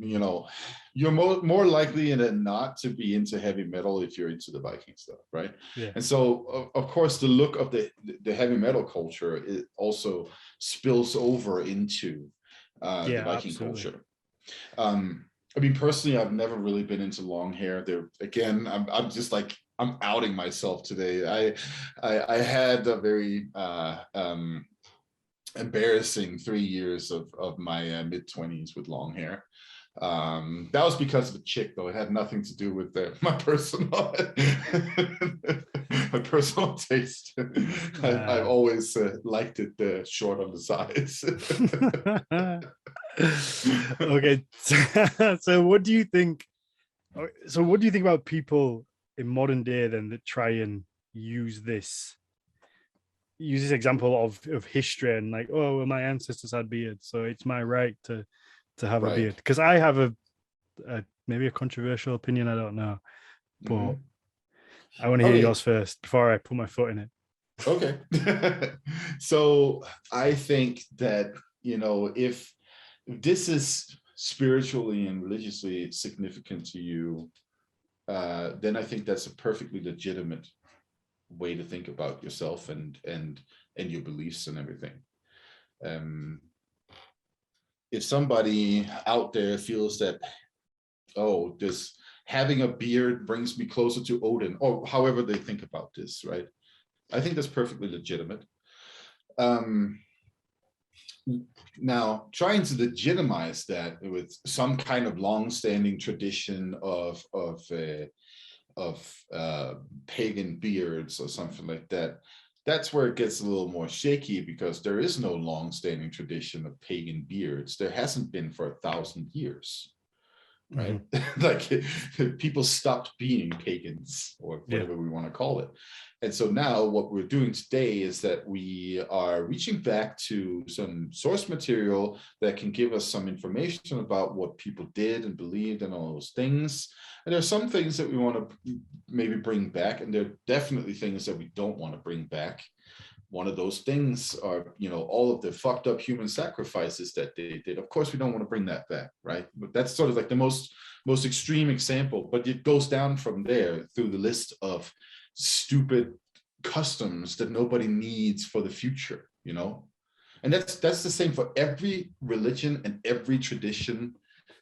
you're more likely than not to be into heavy metal if you're into the Viking stuff, right? Yeah. And so of course the look of the heavy metal culture, it also spills over into the Viking culture. I mean, personally, I've never really been into long hair. There again, I'm just like, I'm outing myself today. I had a very embarrassing 3 years of my mid-20s with long hair. That was because of a chick, though. It had nothing to do with my personal taste. I've always liked it short on the sides. Okay, so what do you think? So what do you think about people in modern day then that try and use this example of history and like, oh, well, my ancestors had beards, so it's my right to have a beard? Because I have a maybe a controversial opinion, I don't know, but I want to hear yours first before I put my foot in it. Okay. So I think that, if this is spiritually and religiously significant to you, then I think that's a perfectly legitimate way to think about yourself and your beliefs and everything. If somebody out there feels that, oh, this having a beard brings me closer to Odin, or however they think about this, right? I think that's perfectly legitimate. Now, trying to legitimize that with some kind of long-standing tradition of pagan beards or something like that, that's where it gets a little more shaky, because there is no long-standing tradition of pagan beards. There hasn't been for 1,000 years, right? Like people stopped being pagans, or whatever we want to call it. And so now what we're doing today is that we are reaching back to some source material that can give us some information about what people did and believed and all those things. And there are some things that we want to maybe bring back, and there are definitely things that we don't want to bring back. one of those things are, all of the fucked up human sacrifices that they did. Of course, we don't want to bring that back, right? But that's sort of like the most extreme example, but it goes down from there through the list of stupid customs that nobody needs for the future, And that's the same for every religion and every tradition.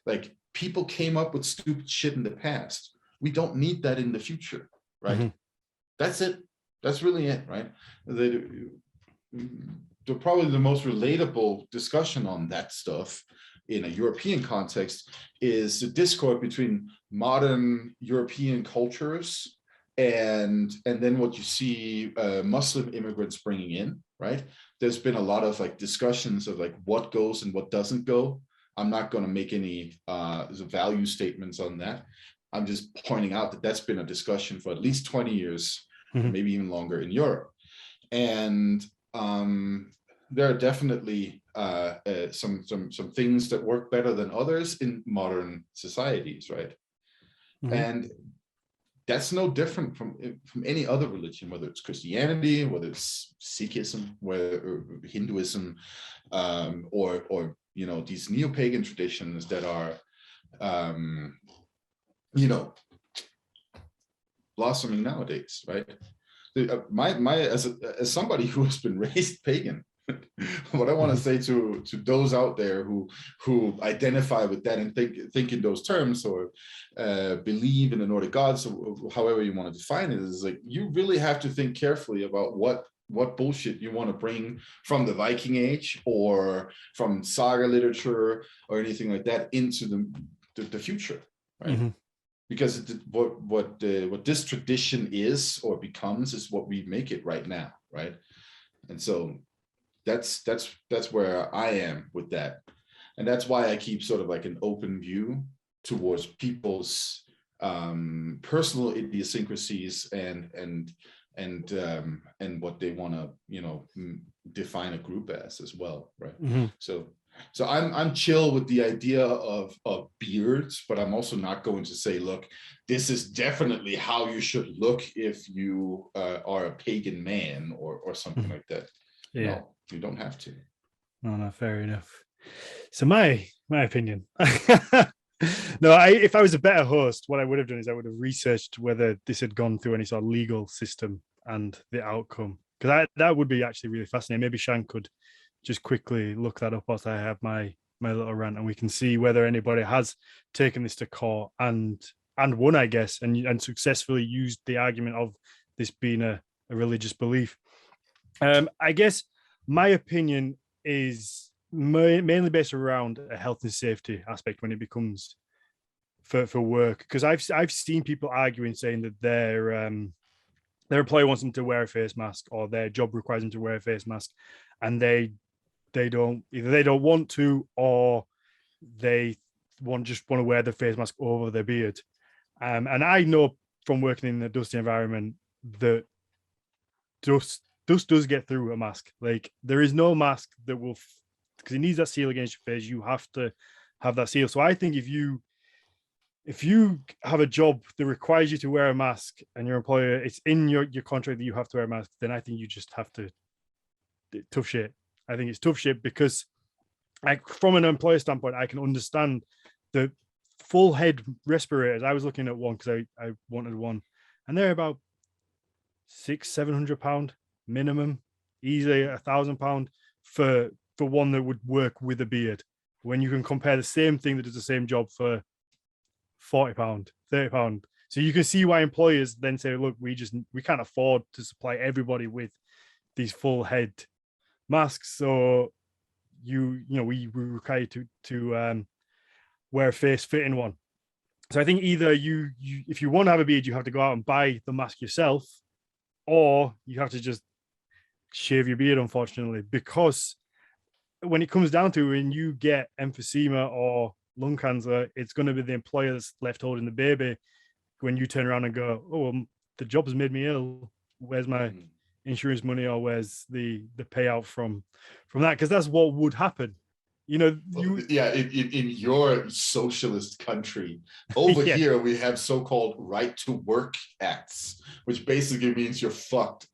Like, people came up with stupid shit in the past. We don't need that in the future, right? Mm-hmm. That's it. That's really it, right? The probably the most relatable discussion on that stuff in a European context is the discord between modern European cultures and then what you see Muslim immigrants bringing in, right? There's been a lot of like discussions of like what goes and what doesn't go. I'm not going to make any value statements on that. I'm just pointing out that that's been a discussion for at least 20 years, mm-hmm. maybe even longer in Europe. And there are definitely some things that work better than others in modern societies, right? Mm-hmm. And that's no different from any other religion, whether it's Christianity, whether it's Sikhism, or Hinduism, or these neo-pagan traditions that are blossoming nowadays, right? As somebody who has been raised pagan, what I want to say to those out there who identify with that and think in those terms, or believe in the Nordic gods, or however you want to define it, is like, you really have to think carefully about what bullshit you want to bring from the Viking Age or from Saga literature or anything like that into the future, right? Mm-hmm. Because what this tradition is or becomes is what we make it right now, right? And so that's where I am with that, and that's why I keep sort of like an open view towards people's personal idiosyncrasies and what they want to define a group as well, right? Mm-hmm. So I'm chill with the idea of beards, but I'm also not going to say, look, this is definitely how you should look if you are a pagan man or something like that. Yeah. No, you don't have to. No, fair enough. So my opinion. No, if I was a better host, what I would have done is I would have researched whether this had gone through any sort of legal system and the outcome, because that would be actually really fascinating. Maybe Shan could just quickly look that up whilst I have my little rant, and we can see whether anybody has taken this to court and won, I guess, and successfully used the argument of this being a religious belief. I guess my opinion is mainly based around a health and safety aspect when it becomes for work, because I've seen people arguing, saying that their employer wants them to wear a face mask, or their job requires them to wear a face mask, and they don't want to, or they just want to wear the face mask over their beard. And I know from working in a dusty environment that dust does get through a mask. Like, there is no mask that will, because it needs that seal against your face. You have to have that seal. So I think if you have a job that requires you to wear a mask, and your employer, it's in your contract that you have to wear a mask, then I think you just have to, tough shit. I think it's tough shit, because from an employer standpoint, I can understand the full head respirators. I was looking at one because I wanted one, and they're about £600-700 minimum, easily £1,000 for one that would work with a beard, when you can compare the same thing that does the same job for £40, £30. So you can see why employers then say, look, we can't afford to supply everybody with these full head masks, so we require you to wear a face fitting one. So I think either you if you want to have a beard, you have to go out and buy the mask yourself, or you have to just shave your beard, unfortunately, because when it comes down to it, when you get emphysema or lung cancer, it's going to be the employer that's left holding the baby when you turn around and go, oh, well, the job has made me ill. Where's my insurance money, or where's the payout from that? Because that's what would happen. You know, you Yeah, in your socialist country, over yeah. here we have so-called right to work acts, which basically means you're fucked.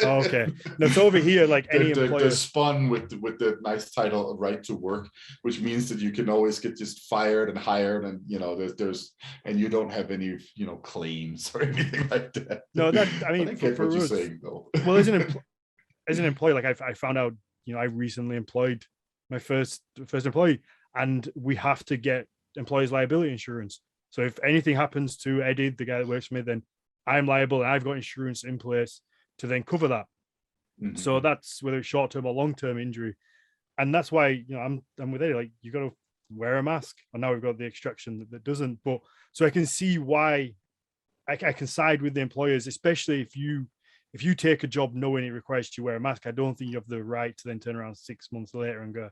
Oh, okay. No, so over here, like any They're employer. spun with the nice title of right to work, which means that you can always get just fired and hired, and you know there's and you don't have any claims or anything like that. No, that I But mean I get what for you're us, saying though. well, as an employee, like I found out, you know, I recently employed my first employee, and we have to get employees liability insurance. So if anything happens to Eddie, the guy that works for me, then I'm liable, and I've got insurance in place to then cover that. So Mhm. that's whether it's short term or long term injury, and that's why, you know, I'm with Eddie. Like, you got to wear a mask, and now we've got the extraction that doesn't. But so I can see why I can side with the employers, especially if you take a job knowing it requires you to wear a mask. I don't think you have the right to then turn around 6 months later and go,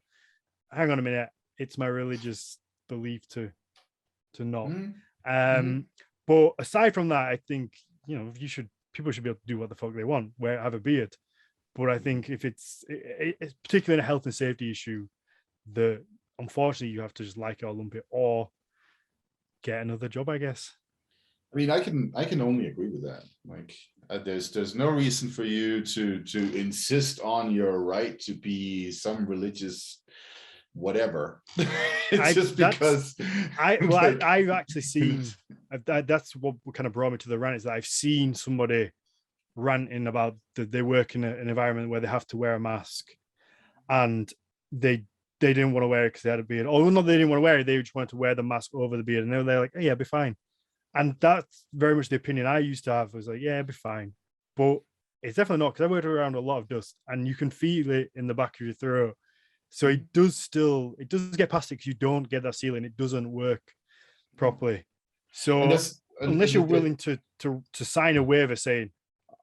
hang on a minute, it's my religious belief to not. Mhm. Mhm. Um, but aside from that, I think, you know, people should be able to do what the fuck they want, have a beard. But I think if it's particularly in a health and safety issue, that unfortunately you have to just like it or lump it or get another job, I guess. I mean, I can only agree with that. Like, there's no reason for you to insist on your right to be some religious whatever. It's I just that's because, like, I've actually seen that's what kind of brought me to the rant, is that I've seen somebody ranting about that they work in an environment where they have to wear a mask, and they they didn't want to wear it because they had a beard. Or not, they didn't want to wear it, they just wanted to wear the mask over the beard, and they're like, oh, yeah, be fine. And that's very much the opinion I used to have, was like, yeah, be fine. But it's definitely not, because I worked around a lot of dust, and you can feel it in the back of your throat. So it does get past it, because you don't get that ceiling. It doesn't work properly. and So that's unless you're willing to sign a waiver saying,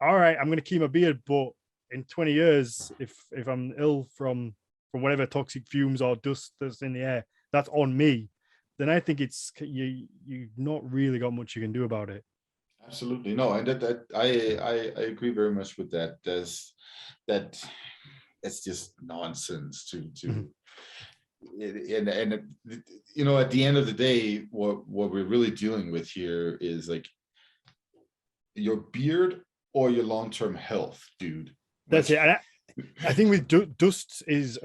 all right, I'm going to keep my beard, but in 20 years, if I'm ill from whatever toxic fumes or dust that's in the air, that's on me. Then I think it's you've not really got much you can do about it. absolutely no, and I agree very much with that. That it's just nonsense Mhm. and you know, at the end of the day, what we're really dealing with here is like your beard or your long-term health, dude. That's Like, it. And I think with dust is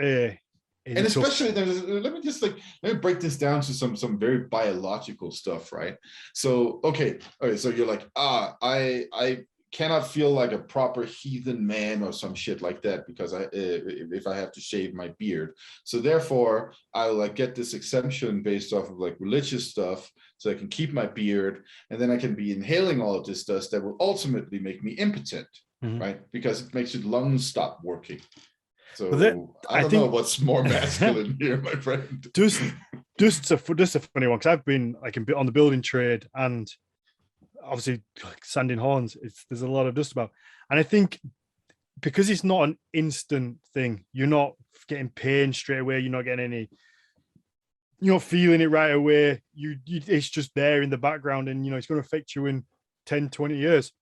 and a tough. especially let me just let me break this down to some very biological stuff, right? So okay, so you're like, I cannot feel like a proper heathen man or some shit like that because I if I have to shave my beard. So therefore I'll like get this exemption based off of like religious stuff, so I can keep my beard, and then I can be inhaling all of this dust that will ultimately make me impotent, Mhm. right? Because it makes your lungs stop working. But that, So I I don't know think what's more masculine here, my friend. just just a funny one, because I've been like a bit on the building trade, and obviously like sanding horns, there's a lot of dust about. And I think because it's not an instant thing, you're not getting pain straight away, you're not getting any, you're not feeling it right away. It's just there in the background, and you know it's going to affect you in 10-20 years.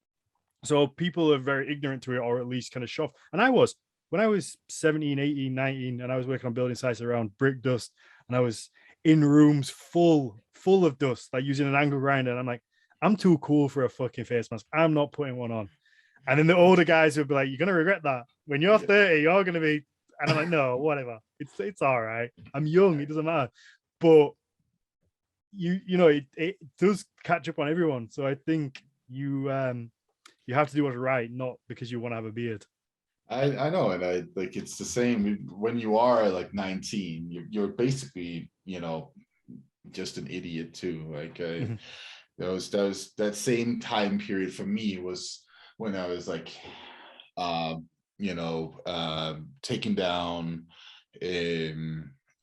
So people are very ignorant to it, or at least kind of shocked. And I was, when I was 17, 18, 19, and I was working on building sites around brick dust, and I was in rooms full of dust, like using an angle grinder. And I'm like, I'm too cool for a fucking face mask. I'm not putting one on. And then the older guys would be like, you're gonna regret that. When you're 30, you're gonna be, and I'm like, no, whatever. It's all right. I'm young, it doesn't matter. But you know, it does catch up on everyone. So I think you have to do what's right, not because you want to have a beard. I know, and I like it's the same when you are like 19. You're basically, you know, just an idiot too. Like Mhm. that same time period for me was when I was like, you know, taking down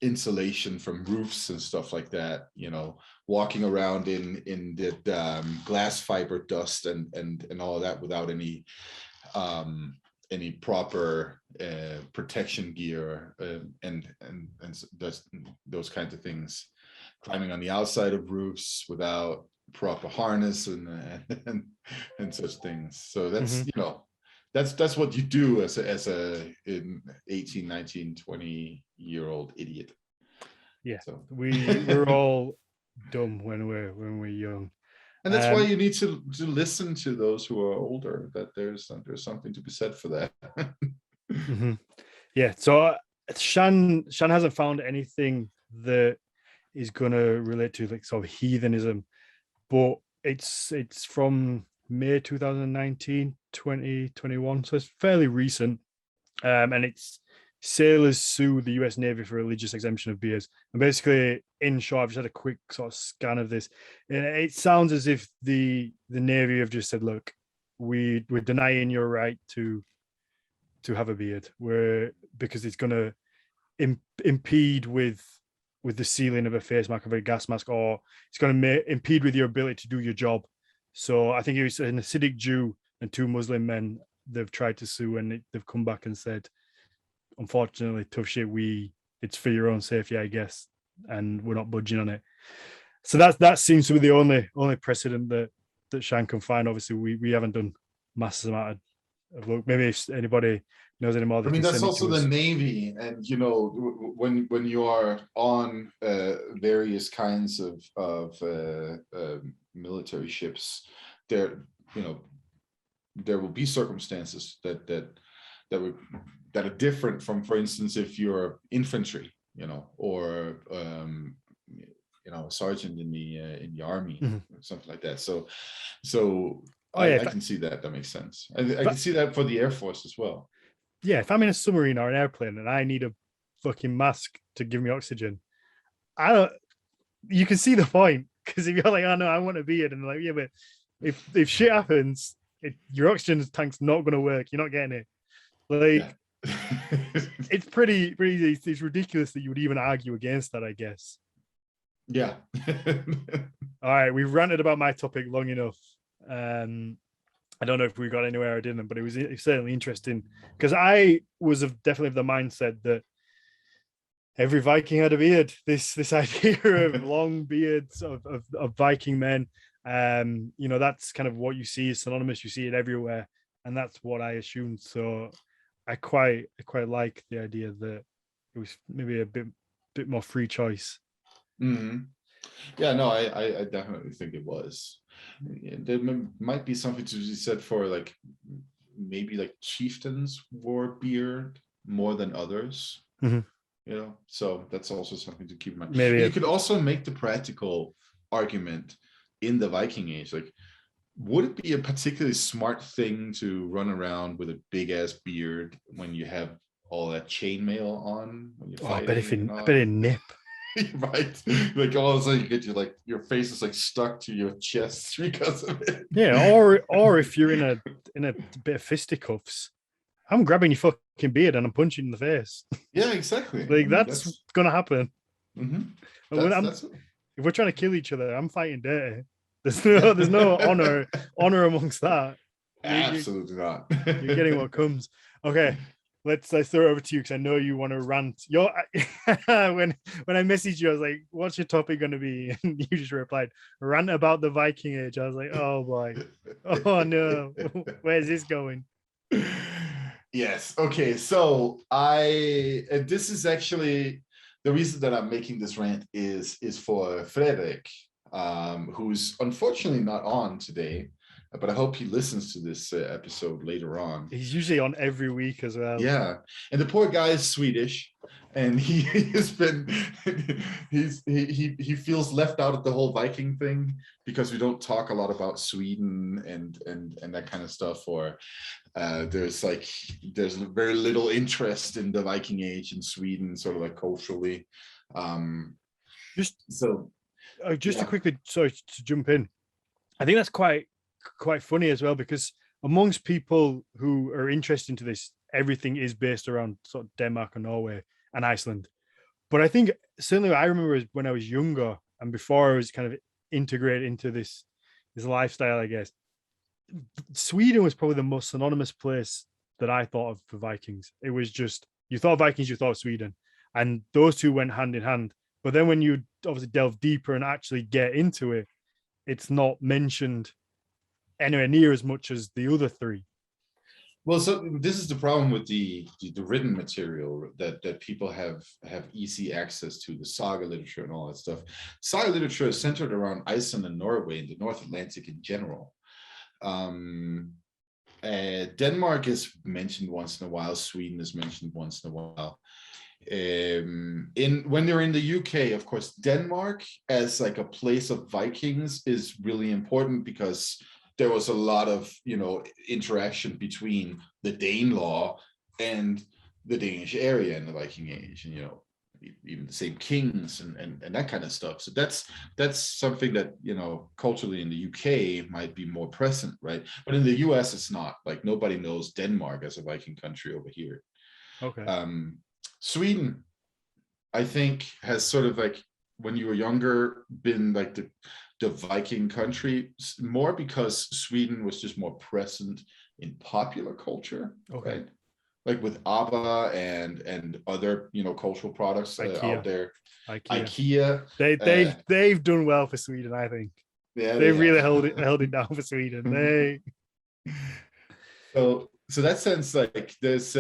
insulation from roofs and stuff like that. You know, walking around in the glass fiber dust and all of that without any proper protection gear and those kinds of things. Climbing on the outside of roofs without proper harness and such things. So that's, Mhm. you know, that's what you do as a in 18, 19, 20-year-old idiot. Yeah, So we're all dumb when we're young. and that's why you need to listen to those who are older. That there's something to be said for that. Mm-hmm. Yeah. So Shan hasn't found anything that is gonna relate to like sort of heathenism, but it's from May 2019, 2021, so it's fairly recent. And it's sailors sue the US Navy for religious exemption of beards. And basically, in short, I've just had a quick sort of scan of this. It sounds as if the Navy have just said, look, we're denying your right to have a beard. Because it's going to impede with the sealing of a face mask, of a gas mask, or it's going to impede with your ability to do your job. So I think it was an Hasidic Jew and two Muslim men. They've tried to sue, and they've come back and said, unfortunately, tough shit. It's for your own safety, I guess, and we're not budging on it. So that seems to be the only precedent that Shan can find. Obviously, we haven't done massive amount of work. Maybe if anybody knows any more, I mean, that's also the Navy, and you know, when you are on various kinds of military ships, there will be circumstances that are different from, for instance, if you're infantry, or a sergeant in the army, something like that. So I can see that makes sense. I can see that for the Air Force as well. Yeah, if I'm in a submarine or an airplane and I need a fucking mask to give me oxygen, you can see the point, because if you're like, oh no, I want to be it, and like, yeah, but if shit happens, your oxygen tank's not going to work. You're not getting it. Like, it's pretty easy. It's ridiculous that you would even argue against that, I guess. Yeah. All right, we've ranted about my topic long enough. I don't know if we got anywhere or didn't, but it was certainly interesting, because I was definitely of the mindset that every Viking had a beard. This idea of long beards of Viking men, that's kind of what you see is synonymous. You see it everywhere, and that's what I assumed. So I quite like the idea that it was maybe a bit more free choice. Mm-hmm. Yeah, no, I definitely think it was. There might be something to be said for like maybe like chieftains wore beard more than others. Mm-hmm. So that's also something to keep in mind. Maybe you could also make the practical argument in the Viking Age, like, would it be a particularly smart thing to run around with a big ass beard when you have all that chainmail on when you're fighting? I bet it nip. Right, like all of a sudden you get your face is like stuck to your chest because of it. Yeah, or if you're in a bit of fisticuffs, I'm grabbing your fucking beard and I'm punching you in the face. Yeah, exactly. Like, that's gonna happen. Mm-hmm. If we're trying to kill each other, I'm fighting dirty. There's no honor amongst that. Absolutely not. You're getting what comes. Okay, let's throw it over to you, because I know you want to rant. When I messaged you, I was like, "What's your topic going to be?" And you just replied, "Rant about the Viking Age." I was like, "Oh boy, oh no, where's this going?" Yes. Okay. So this is actually the reason that I'm making this rant is for Frederick, who's unfortunately not on today, but I hope he listens to this episode later on. He's usually on every week as well. Yeah, and the poor guy is Swedish, and he has been he feels left out of the whole Viking thing, because we don't talk a lot about Sweden and that kind of stuff, or there's very little interest in the Viking Age in Sweden, sort of like culturally. Just to quickly, sorry to jump in, I think that's quite funny as well, because amongst people who are interested into this, everything is based around sort of Denmark and Norway and Iceland. But I think certainly I remember when I was younger and before I was kind of integrated into this lifestyle, I guess, Sweden was probably the most synonymous place that I thought of for Vikings. It was just, you thought Vikings, you thought Sweden, and those two went hand in hand. But then when you obviously delve deeper and actually get into it, it's not mentioned anywhere near as much as the other three. Well, so this is the problem with the written material that people have easy access to, the saga literature and all that stuff. Saga literature is centered around Iceland and Norway and the North Atlantic in general. Denmark is mentioned once in a while. Sweden is mentioned once in a while. When they're in the UK, of course, Denmark as like a place of Vikings is really important because there was a lot of, interaction between the Dane law and the Danish area in the Viking Age, and even the same kings and that kind of stuff. So that's something that culturally in the UK might be more present, right? But in the US, it's not. Like nobody knows Denmark as a Viking country over here. Okay. Sweden, I think, has sort of like when you were younger been like the Viking country more because Sweden was just more present in popular culture, okay. Right? Like with ABBA and other cultural products out there. IKEA. They've done well for Sweden, I think. Yeah, they really held it down for Sweden. So that sense, like there's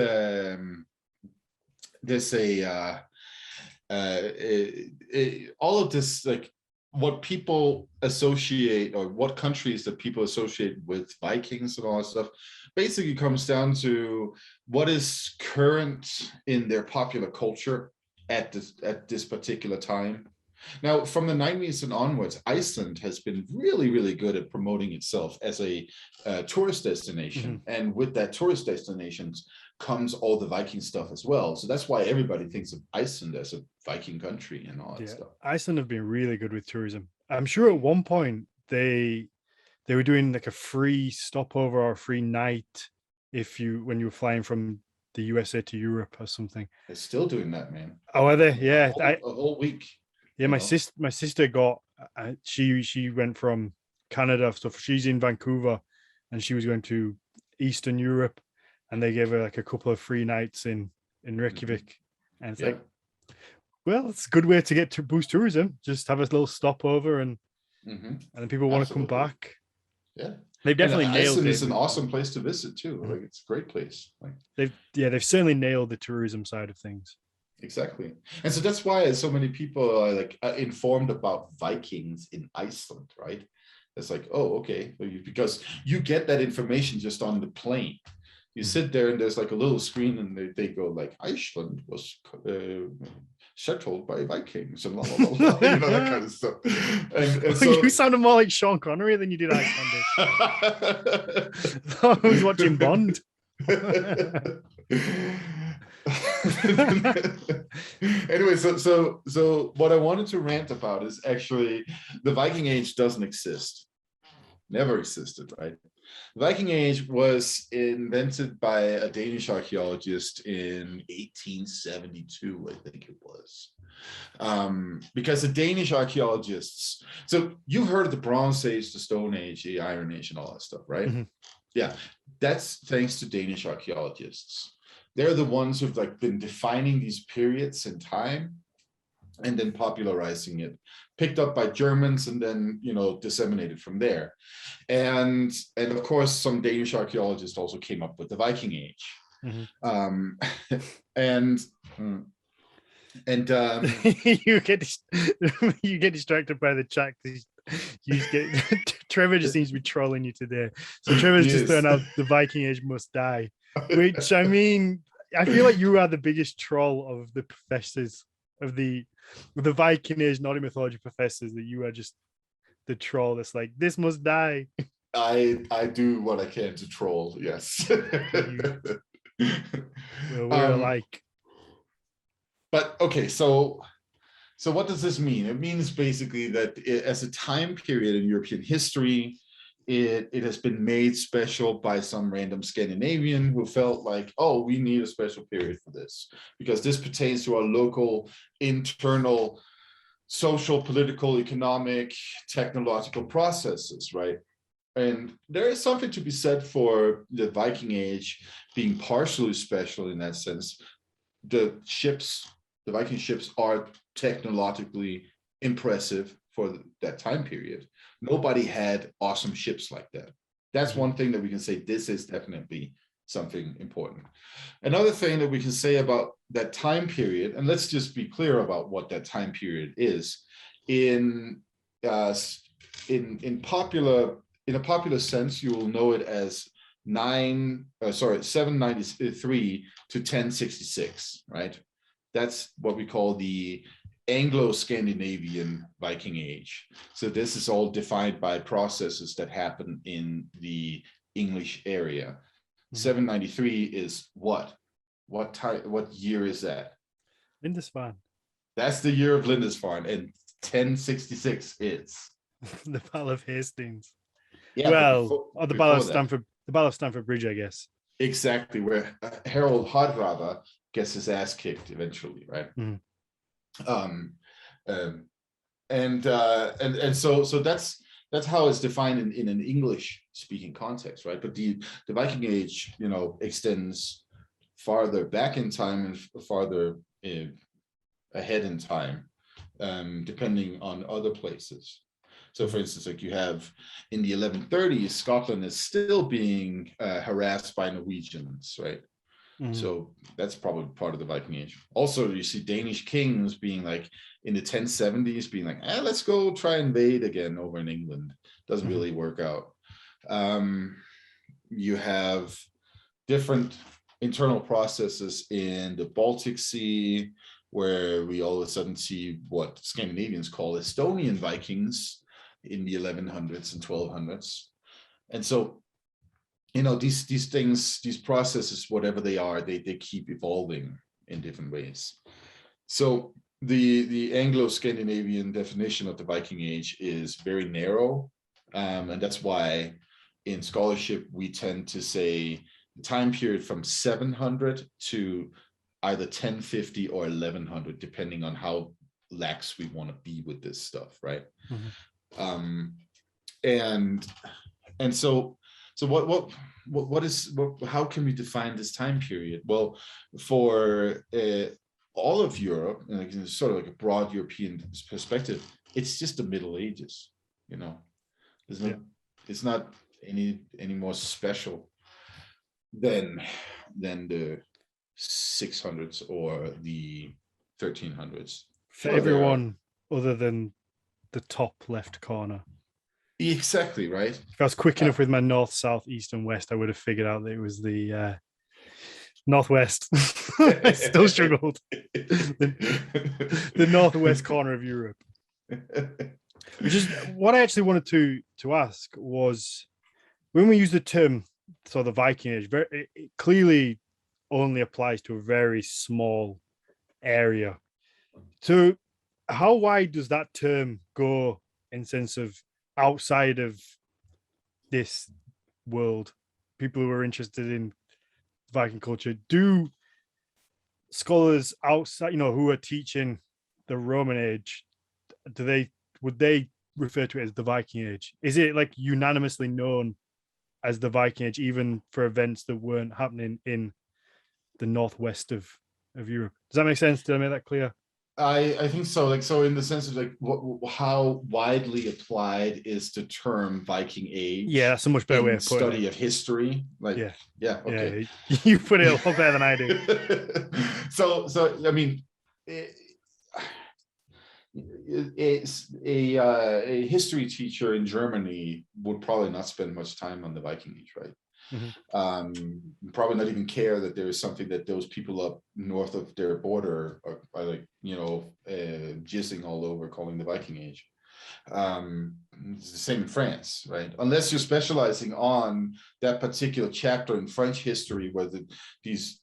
all of this, like what people associate or what countries that people associate with Vikings and all that stuff basically comes down to what is current in their popular culture at this particular time. Now, from the 90s and onwards, Iceland has been really, really good at promoting itself as a tourist destination. Mm-hmm. And with that tourist destinations comes all the Viking stuff as well. So that's why everybody thinks of Iceland as a Viking country and all that stuff. Iceland have been really good with tourism. I'm sure at one point they were doing like a free stopover or a free night when you were flying from the USA to Europe or something. They're still doing that, man. Oh, are they? Yeah. A whole week. Yeah, my sister got she went from Canada, so she's in Vancouver, and she was going to Eastern Europe, and they gave her like a couple of free nights in Reykjavik, mm-hmm. and it's like, well, it's a good way to boost tourism. Just have a little stopover, and mm-hmm. and then people want to come back. Yeah, they've definitely nailed Iceland it. Is an awesome place to visit too. Mm-hmm. Like it's a great place. Like they've certainly nailed the tourism side of things. Exactly. And so that's why so many people are like informed about Vikings in Iceland, right? It's like, oh, okay. Because you get that information just on the plane. You sit there and there's like a little screen and they go like, Iceland was settled by Vikings and blah, blah, blah, blah, that kind of stuff. And so, you sounded more like Sean Connery than you did Icelandic. I was watching Bond. Anyway, so what I wanted to rant about is actually the Viking Age doesn't exist. Never existed, right? The Viking Age was invented by a Danish archaeologist in 1872, I think it was. Because the Danish archaeologists, so you've heard of the Bronze Age, the Stone Age, the Iron Age, and all that stuff, right? Mm-hmm. Yeah, that's thanks to Danish archaeologists. They're the ones who've like been defining these periods in time and then popularizing it, picked up by Germans and then, disseminated from there. And of course, some Danish archaeologists also came up with the Viking Age. Mm-hmm. You get distracted by the chat. Trevor just seems to be trolling you today. So Trevor's just throwing out the Viking Age Must Die. Which, I mean, I feel like you are the biggest troll of the professors of the Viking Age Nordic mythology professors, that you are just the troll that's like, this must die. I do what I can to troll, yes. We're like. But okay, so what does this mean? It means basically that as a time period in European history, it has been made special by some random Scandinavian who felt like, oh, we need a special period for this because this pertains to our local internal social, political, economic, technological processes, right? And there is something to be said for the Viking Age being partially special in that sense. The Viking ships are technologically impressive for that time period. Nobody had awesome ships like that. That's one thing that we can say, this is definitely something important. Another thing that we can say about that time period, and let's just be clear about what that time period is. In a popular sense, you will know it as 793 to 1066, right? That's what we call the Anglo-Scandinavian Viking Age. So this is all defined by processes that happen in the English area. 793 is what? What year is that? Lindisfarne. That's the year of Lindisfarne, and 1066 is the Battle of Hastings. Yeah, well, or the Battle of that. Stamford. The Battle of Stamford Bridge, I guess. Exactly, where Harold Hardrada gets his ass kicked eventually, right? And so that's how it's defined in an English speaking context, right? But the Viking Age, extends farther back in time and farther ahead in time, depending on other places. So, for instance, like you have in the 1130s, Scotland is still being harassed by Norwegians, right? So that's probably part of the Viking Age. Also, you see Danish kings being like in the 1070s, being like, let's go try and invade again over in England. Doesn't really work out. You have different internal processes in the Baltic Sea, where we all of a sudden see what Scandinavians call Estonian Vikings in the 1100s and 1200s. And so, these things, these processes, whatever they are, they keep evolving in different ways. So the Anglo-Scandinavian definition of the Viking Age is very narrow. And that's why in scholarship, we tend to say the time period from 700 to either 1050 or 1100, depending on how lax we want to be with this stuff, right? And so how can we define this time period? Well, for all of Europe, and sort of like a broad European perspective, it's just the Middle Ages. It's not any more special than the 600s or the 1300s. For everyone other than the top left corner. Exactly, right? If I was quick enough with my north, south, east, and west, I would have figured out that it was the northwest. I still struggled. the northwest corner of Europe. Which is what I actually wanted to ask was, when we use the term, so the Viking Age, it clearly only applies to a very small area. So how wide does that term go in sense of outside of this world, people who are interested in Viking culture? Do scholars outside, who are teaching the Roman age, would they refer to it as the Viking Age? Is it like unanimously known as the Viking Age, even for events that weren't happening in the northwest of Europe? Does that make sense? Did I make that clear? I think so. So in the sense of how widely applied is the term Viking Age? Yeah, that's a much better way of putting study of history. Okay. Yeah, you put it a lot better than I do. So I mean, a history teacher in Germany would probably not spend much time on the Viking Age, right? Probably not even care that there is something that those people up north of their border are like, jizzing all over, calling the Viking Age. It's the same in France, right? Unless you're specializing on that particular chapter in French history where these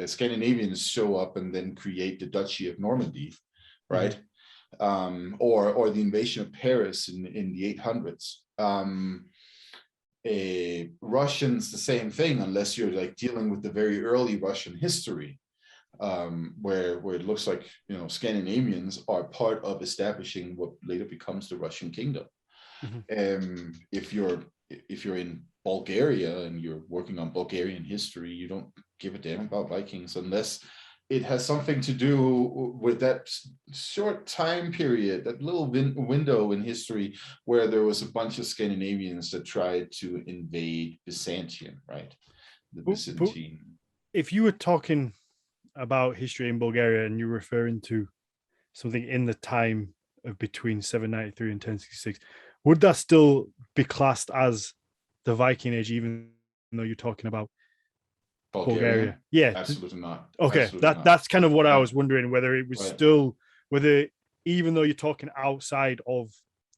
Scandinavians show up and then create the Duchy of Normandy, right? Or the invasion of Paris in the 800s. Russians, the same thing, unless you're like dealing with the very early Russian history, where it looks like Scandinavians are part of establishing what later becomes the Russian kingdom. If you're in Bulgaria and you're working on Bulgarian history, you don't give a damn about Vikings unless it has something to do with that short time period, that little window in history where there was a bunch of Scandinavians that tried to invade Byzantium, right? the But Byzantine. if you were talking about history in Bulgaria and you're referring to something in the time of between 793 and 1066, would that still be classed as the Viking Age, even though you're talking about Bulgaria? Yeah. Absolutely not. Okay, Absolutely not. that's kind of what I Right. was wondering, whether it was Right. still, whether even though you're talking outside of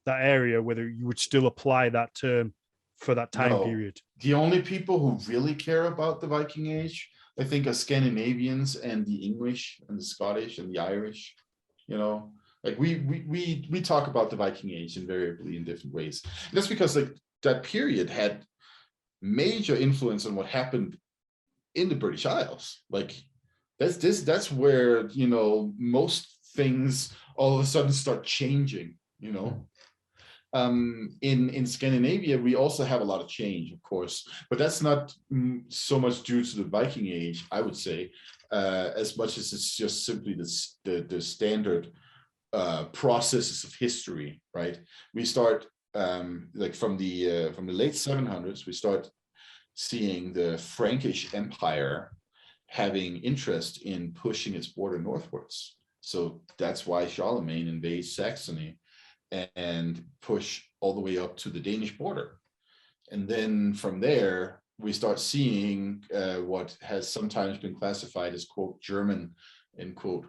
that area, whether you would still apply that term for that time No. period. The only people who really care about the Viking Age, I think, are Scandinavians and the English and the Scottish and the Irish. You know, like we talk about the Viking Age invariably in different ways. And that's because like that period had major influence on what happened in the British Isles. Like that's where, you know, most things all of a sudden start changing, you know. In Scandinavia, we also have a lot of change, of course, but that's not so much due to the Viking Age, I would say, as much as it's just simply the standard processes of history, right? We start like from the late 700s, we start seeing the Frankish Empire having interest in pushing its border northwards. So that's why Charlemagne invades Saxony and push all the way up to the Danish border. And then from there, we start seeing what has sometimes been classified as, quote, German, end quote,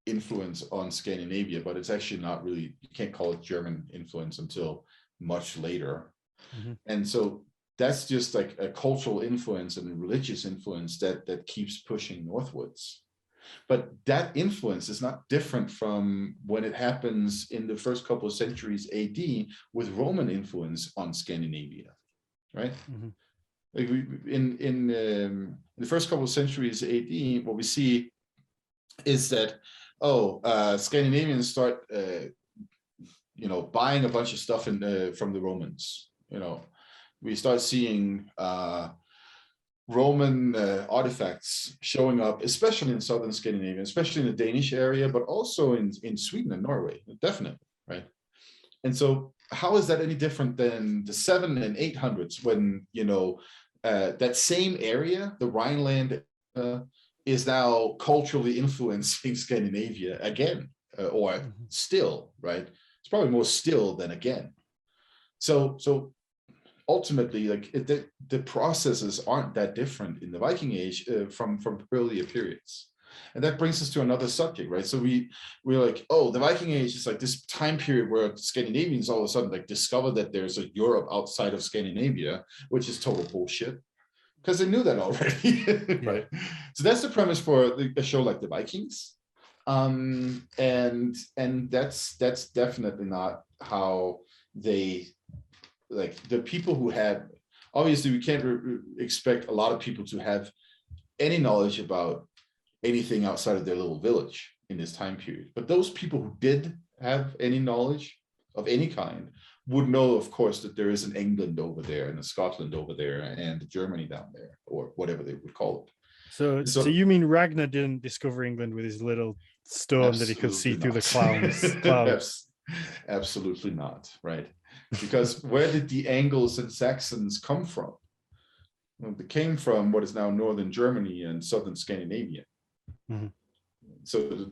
influence on Scandinavia, but it's actually not really, you can't call it German influence until much later. Mm-hmm. And so that's just like a cultural influence and a religious influence that keeps pushing northwards. But that influence is not different from when it happens in the first couple of centuries AD with Roman influence on Scandinavia, right? Mm-hmm. Like in the first couple of centuries AD, what we see is that Scandinavians start you know, buying a bunch of stuff from the Romans. You know, we start seeing Roman artifacts showing up, especially in southern Scandinavia, especially in the Danish area, but also in Sweden and Norway, definitely, right? And so how is that any different than the 700s and 800s when, you know, that same area, the Rhineland, is now culturally influencing Scandinavia again, or still, right? It's probably more still than again. So ultimately, like the processes aren't that different in the Viking Age from earlier periods. And that brings us to another subject, right? So we're like, oh, the Viking Age is like this time period where Scandinavians all of a sudden like discover that there's a Europe outside of Scandinavia, which is total bullshit, because they knew that already, right? So that's the premise for a show like the Vikings, and that's definitely not how they, like, the people who had, obviously we can't expect a lot of people to have any knowledge about anything outside of their little village in this time period. But those people who did have any knowledge of any kind would know, of course, that there is an England over there and a Scotland over there and Germany down there, or whatever they would call it. So you mean Ragnar didn't discover England with his little stone that he could see through the clouds? Absolutely not, right? Because where did the Angles and Saxons come from? Well, they came from what is now northern Germany and southern Scandinavia. Mm-hmm. So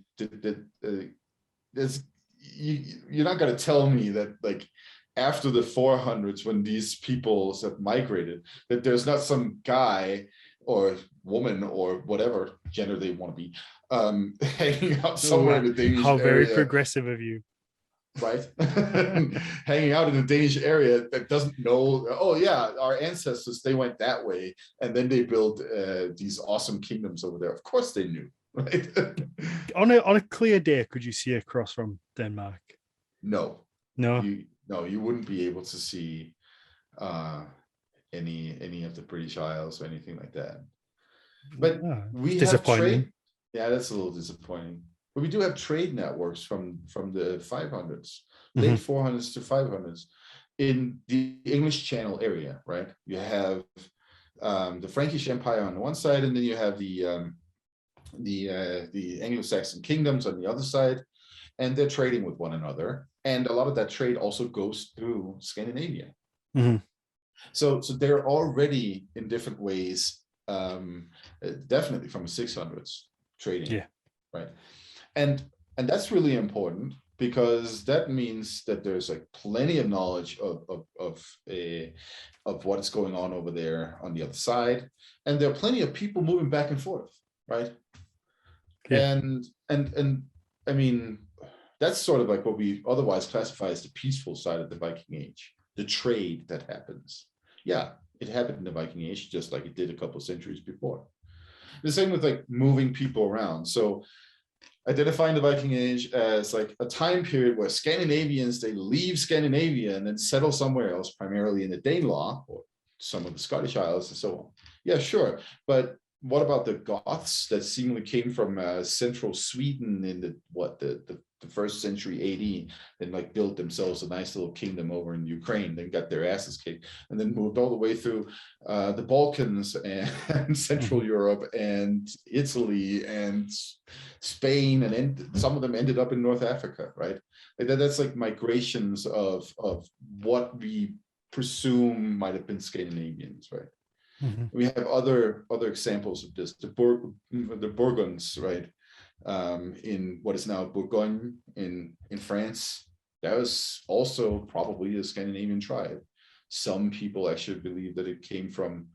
you're not going to tell me that, like, after the 400s, when these peoples have migrated, that there's not some guy or woman or whatever gender they want to be hanging out somewhere in the Danish area. How very progressive of you. Right? Hanging out in the Danish area that doesn't know, oh yeah, our ancestors, they went that way and then they built these awesome kingdoms over there. Of course they knew, right? on a clear day, could you see across from Denmark? No. You wouldn't be able to see any of the British Isles or anything like that. But we have trade. Yeah, that's a little disappointing. But we do have trade networks from the 500s, late 400s to 500s in the English Channel area, right? You have the Frankish Empire on one side, and then you have the Anglo-Saxon kingdoms on the other side, and they're trading with one another. And a lot of that trade also goes through Scandinavia. Mm-hmm. So they're already in different ways definitely from the 600s trading. Yeah. Right. And that's really important, because that means that there's like plenty of knowledge of what is going on over there on the other side, and there are plenty of people moving back and forth, right? Yeah. And I mean, that's sort of like what we otherwise classify as the peaceful side of the Viking Age, the trade that happens. Yeah, it happened in the Viking Age just like it did a couple of centuries before. The same with like moving people around. So identifying the Viking Age as like a time period where Scandinavians, they leave Scandinavia and then settle somewhere else, primarily in the Danelaw or some of the Scottish Isles and so on. Yeah, sure. But what about the Goths that seemingly came from central Sweden in the first century AD, and like built themselves a nice little kingdom over in Ukraine, then got their asses kicked, and then moved all the way through the Balkans and Central Europe and Italy and Spain, and some of them ended up in North Africa, right? That's like migrations of what we presume might have been Scandinavians, right? We have other examples of this. The Burgunds, right? In what is now Bourgogne in France, that was also probably a Scandinavian tribe. Some people actually believe that it came from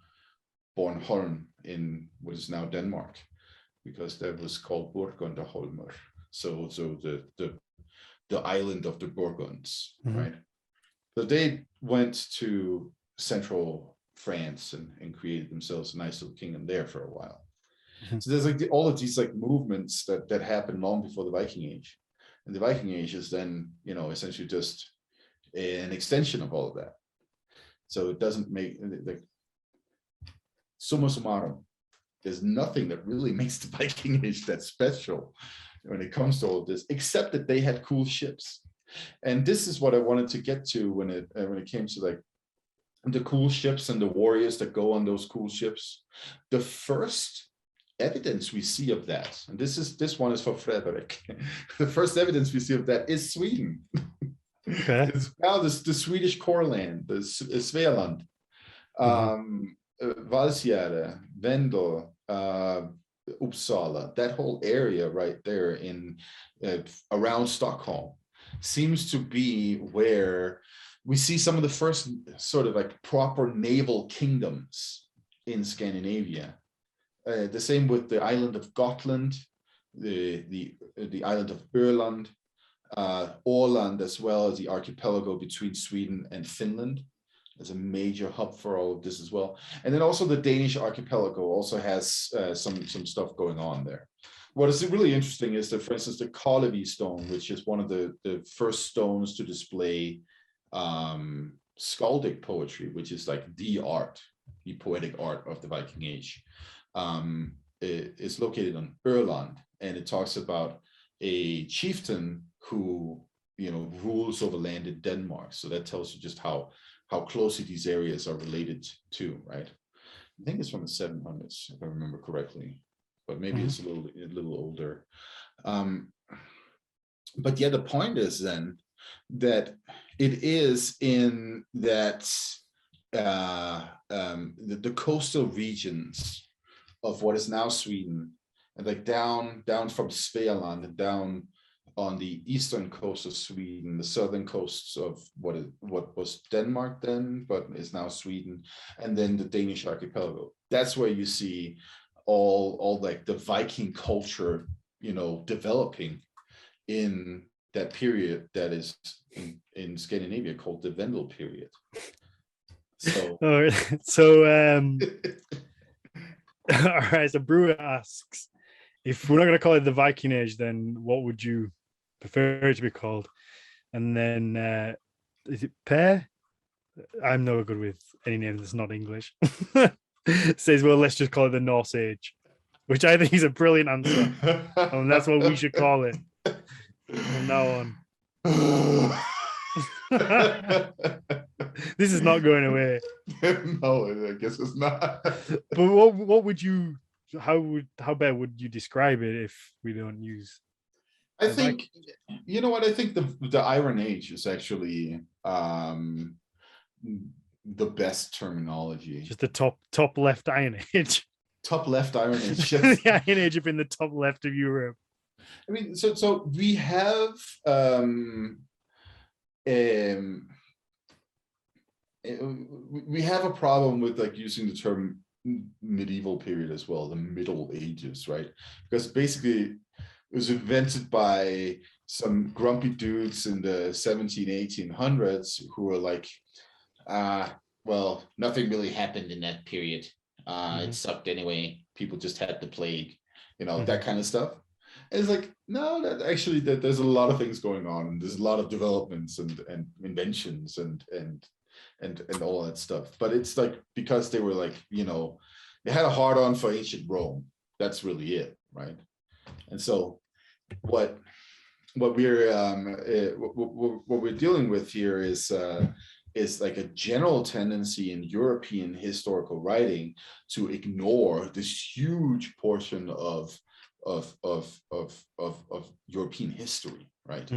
Bornholm in what is now Denmark, because that was called Burgunderholmer. So the island of the Burgunds, right? So they went to central France and created themselves a nice little kingdom there for a while. So there's like all of these like movements that happened long before the Viking Age, and the Viking Age is then, you know, essentially just an extension of all of that. So it doesn't make, like, summa summarum, there's nothing that really makes the Viking Age that special when it comes to all of this, except that they had cool ships. And this is what I wanted to get to when it came to like the cool ships and the warriors that go on those cool ships. The first evidence we see of that, and this one is for Frederick. The first evidence we see of that is Sweden. Okay. It's now the Swedish core land, the Svealand, Valsgärde, Vendel, Uppsala, that whole area right there in around Stockholm seems to be where we see some of the first sort of like proper naval kingdoms in Scandinavia. The same with the island of Gotland, the island of Öland, Åland, as well as the archipelago between Sweden and Finland. There's a major hub for all of this as well. And then also the Danish archipelago also has some stuff going on there. What is really interesting is that, for instance, the Karleby stone, which is one of the first stones to display skaldic poetry, which is like the poetic art of the Viking Age, is located on Öland, and it talks about a chieftain who, you know, rules over land in Denmark. So that tells you just how closely these areas are related to, right? I think it's from the 700s, if I remember correctly, but maybe it's a little older. But yeah, the point is then that it is in that the coastal regions of what is now Sweden, and like down from Svealand and down on the eastern coast of Sweden, the southern coasts of what was Denmark then, but is now Sweden, and then the Danish archipelago. That's where you see all like the Viking culture, you know, developing in that period that is in Scandinavia called the Vendel period. So, all right. So Brewer asks, if we're not going to call it the Viking Age, then what would you prefer it to be called? And then is it Per? I'm no good with any name that's not English. Says, well, let's just call it the Norse Age, which I think is a brilliant answer. And that's what we should call it from now on. This is not going away. No, I guess it's not. But what would you, how better would you describe it if we don't use? I think, you know what, I think the Iron Age is actually the best terminology. Just the top left Iron Age. top left Iron Age. The Iron Age up in the top left of Europe. I mean, so we have we have a problem with like using the term medieval period as well, the Middle Ages, right? Because basically it was invented by some grumpy dudes in the 1800s who were like, well, nothing really happened in that period. It sucked anyway. People just had the plague, that kind of stuff. And it's like, no, that actually there's a lot of things going on, and there's a lot of developments and inventions and all that stuff. But it's like, because they were like, they had a hard on for ancient Rome. That's really it, right? And so what we're dealing with here is like a general tendency in European historical writing to ignore this huge portion of European history, right?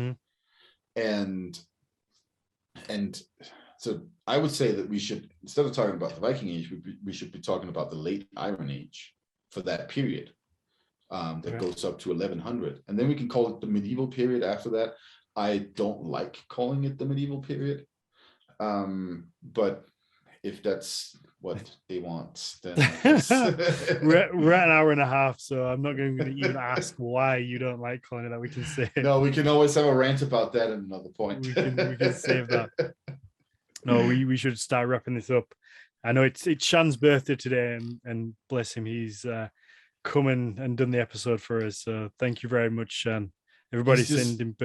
And so I would say that we should, instead of talking about the Viking Age, we should be talking about the late Iron Age for that period that goes up to 1100, and then we can call it the medieval period after that. I don't like calling it the medieval period, but if that's what they want, then we're at an hour and a half, so I'm not going to even ask why you don't like calling it that. We can say no. We can always have a rant about that at another point. we can save that. No, we should start wrapping this up. I know it's Shan's birthday today, and bless him, he's come and done the episode for us. So thank you very much, Shan. Everybody send him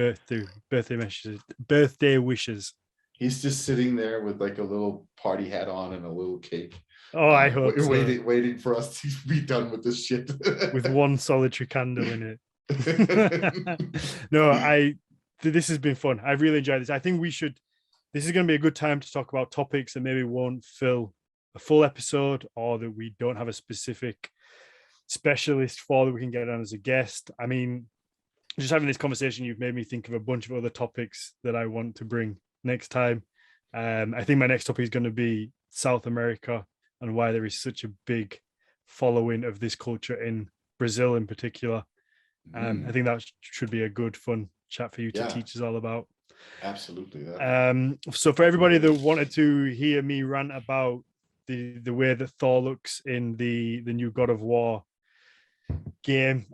birthday wishes. He's just sitting there with like a little party hat on and a little cake. Oh, I hope so. Waiting for us to be done with this shit. With one solitary candle in it. No, this has been fun. I've really enjoyed this. I think this is going to be a good time to talk about topics that maybe won't fill a full episode, or that we don't have a specific specialist for that we can get on as a guest. I mean, just having this conversation, you've made me think of a bunch of other topics that I want to bring next time. I think my next topic is going to be South America and why there is such a big following of this culture in Brazil in particular. I think that should be a good, fun chat for you to teach us all about. Absolutely. So for everybody that wanted to hear me rant about the way that Thor looks in the new God of War game,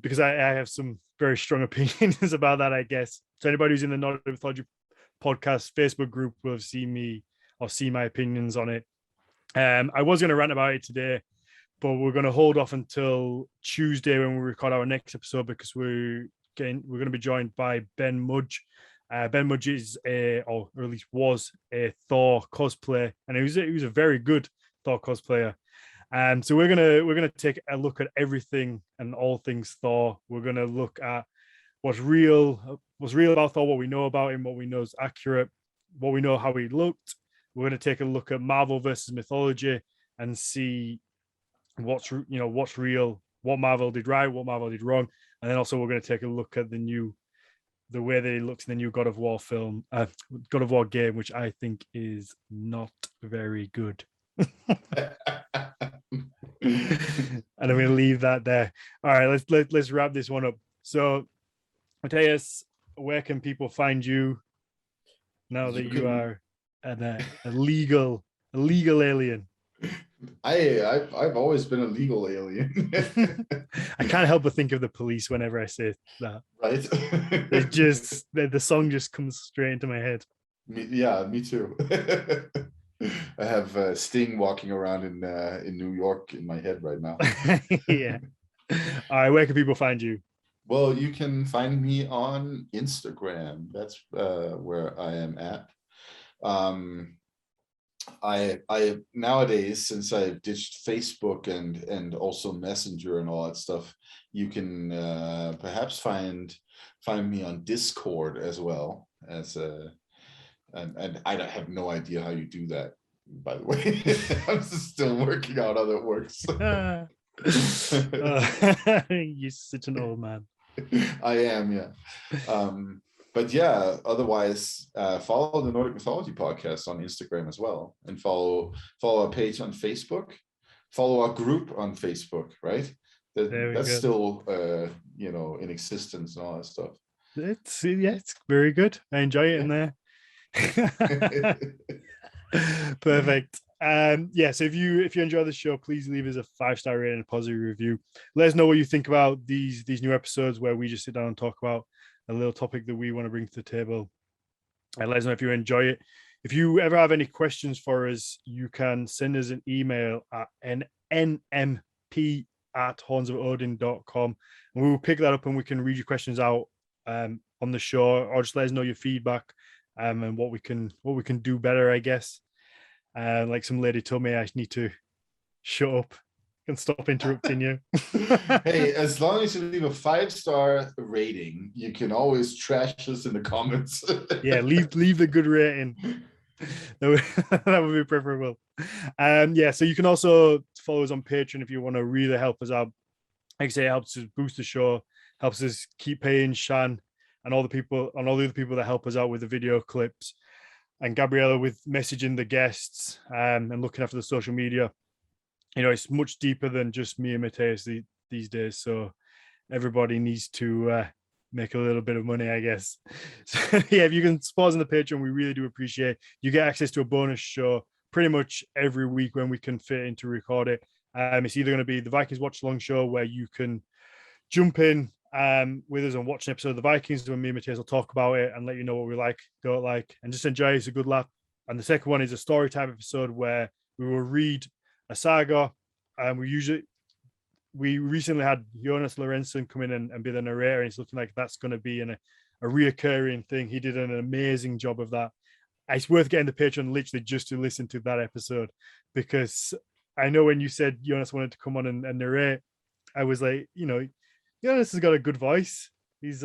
because I have some very strong opinions about that, I guess. So anybody who's in the Not a Mythology podcast Facebook group will have seen me or see my opinions on it. I was going to rant about it today, but we're going to hold off until Tuesday when we record our next episode, because we're going to be joined by Ben Mudge. Ben Mudge is or at least was a Thor cosplayer, and he was a very good Thor cosplayer. So we're gonna take a look at everything and all things Thor. We're gonna look at what's real about Thor, what we know about him, what we know is accurate, what we know how he looked. We're gonna take a look at Marvel versus mythology and see what's real, what Marvel did right, what Marvel did wrong, and then also we're gonna take a look at the way that he looks in the new God of War film, God of War game, which I think is not very good. And I'm going to leave that there. All right, let's wrap this one up. So, Mathias, where can people find you now that you are a legal alien? I've always been a legal alien. I can't help but think of the Police whenever I say that. Right? It just the song just comes straight into my head. Me too. I have Sting walking around in New York in my head right now. Yeah. All right, where can people find you? Well, you can find me on Instagram. That's where I am at. I nowadays, since I've ditched Facebook and also Messenger and all that stuff, you can perhaps find me on Discord as well as and I have no idea how you do that, by the way. I'm still working out how that works. You're such an old man. I am, yeah. But yeah, otherwise, follow the Nordic Mythology podcast on Instagram as well, and follow our page on Facebook. follow our group on Facebook, right? That's go. still in existence and all that stuff. It's very good. I enjoy it in there. Perfect. So if you enjoy the show, please leave us a 5-star rating and a positive review. Let us know what you think about these new episodes where we just sit down and talk about a little topic that we want to bring to the table. And let us know if you enjoy it. If you ever have any questions for us, you can send us an email at nmp@hornsofodin.com, and we will pick that up and we can read your questions out on the show, or just let us know your feedback and what we can do better, I guess. Like some lady told me I need to shut up and stop interrupting you. Hey, as long as you leave a 5-star rating, you can always trash us in the comments. Yeah, leave the good rating. That would be preferable. So you can also follow us on Patreon if you want to really help us out. Like I say, it helps us boost the show, helps us keep paying Shan and all the other people that help us out with the video clips, and Gabriella with messaging the guests and looking after the social media. It's much deeper than just me and Matthias these days. So everybody needs to make a little bit of money, I guess. So if you can support us on the Patreon, we really do appreciate it. You get access to a bonus show pretty much every week when we can fit in to record it. It's either going to be the Vikings Watch Along show, where you can jump in with us and watch an episode of the Vikings when me and Matthias will talk about it and let you know what we like, don't like, and just enjoy. It's a good laugh. And the second one is a story time episode where we will read a saga. We recently had Jonas Lorentzen come in and be the narrator, and it's looking like that's going to be a reoccurring thing. He did an amazing job of that. It's worth getting the Patreon literally just to listen to that episode, because I know when you said Jonas wanted to come on and narrate, I was like, Jonas has got a good voice. He's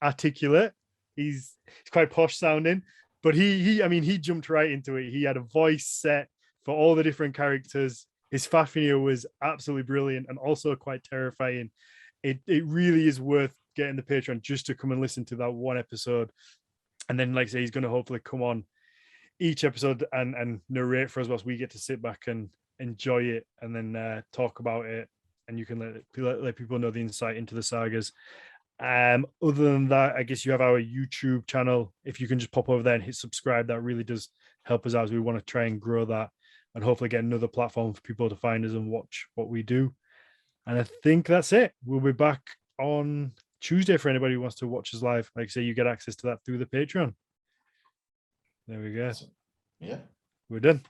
articulate. He's quite posh sounding, but he jumped right into it. He had a voice set for all the different characters. His Fafnir was absolutely brilliant and also quite terrifying. It really is worth getting the Patreon just to come and listen to that one episode. And then, like I say, he's going to hopefully come on each episode and narrate for us whilst we get to sit back and enjoy it and then talk about it. And you can let people know the insight into the sagas. Other than that, I guess you have our YouTube channel. If you can just pop over there and hit subscribe, that really does help us out, as we want to try and grow that and hopefully get another platform for people to find us and watch what we do. And I think that's it. We'll be back on Tuesday for anybody who wants to watch us live. Like I say, you get access to that through the Patreon. There we go. Yeah. We're done.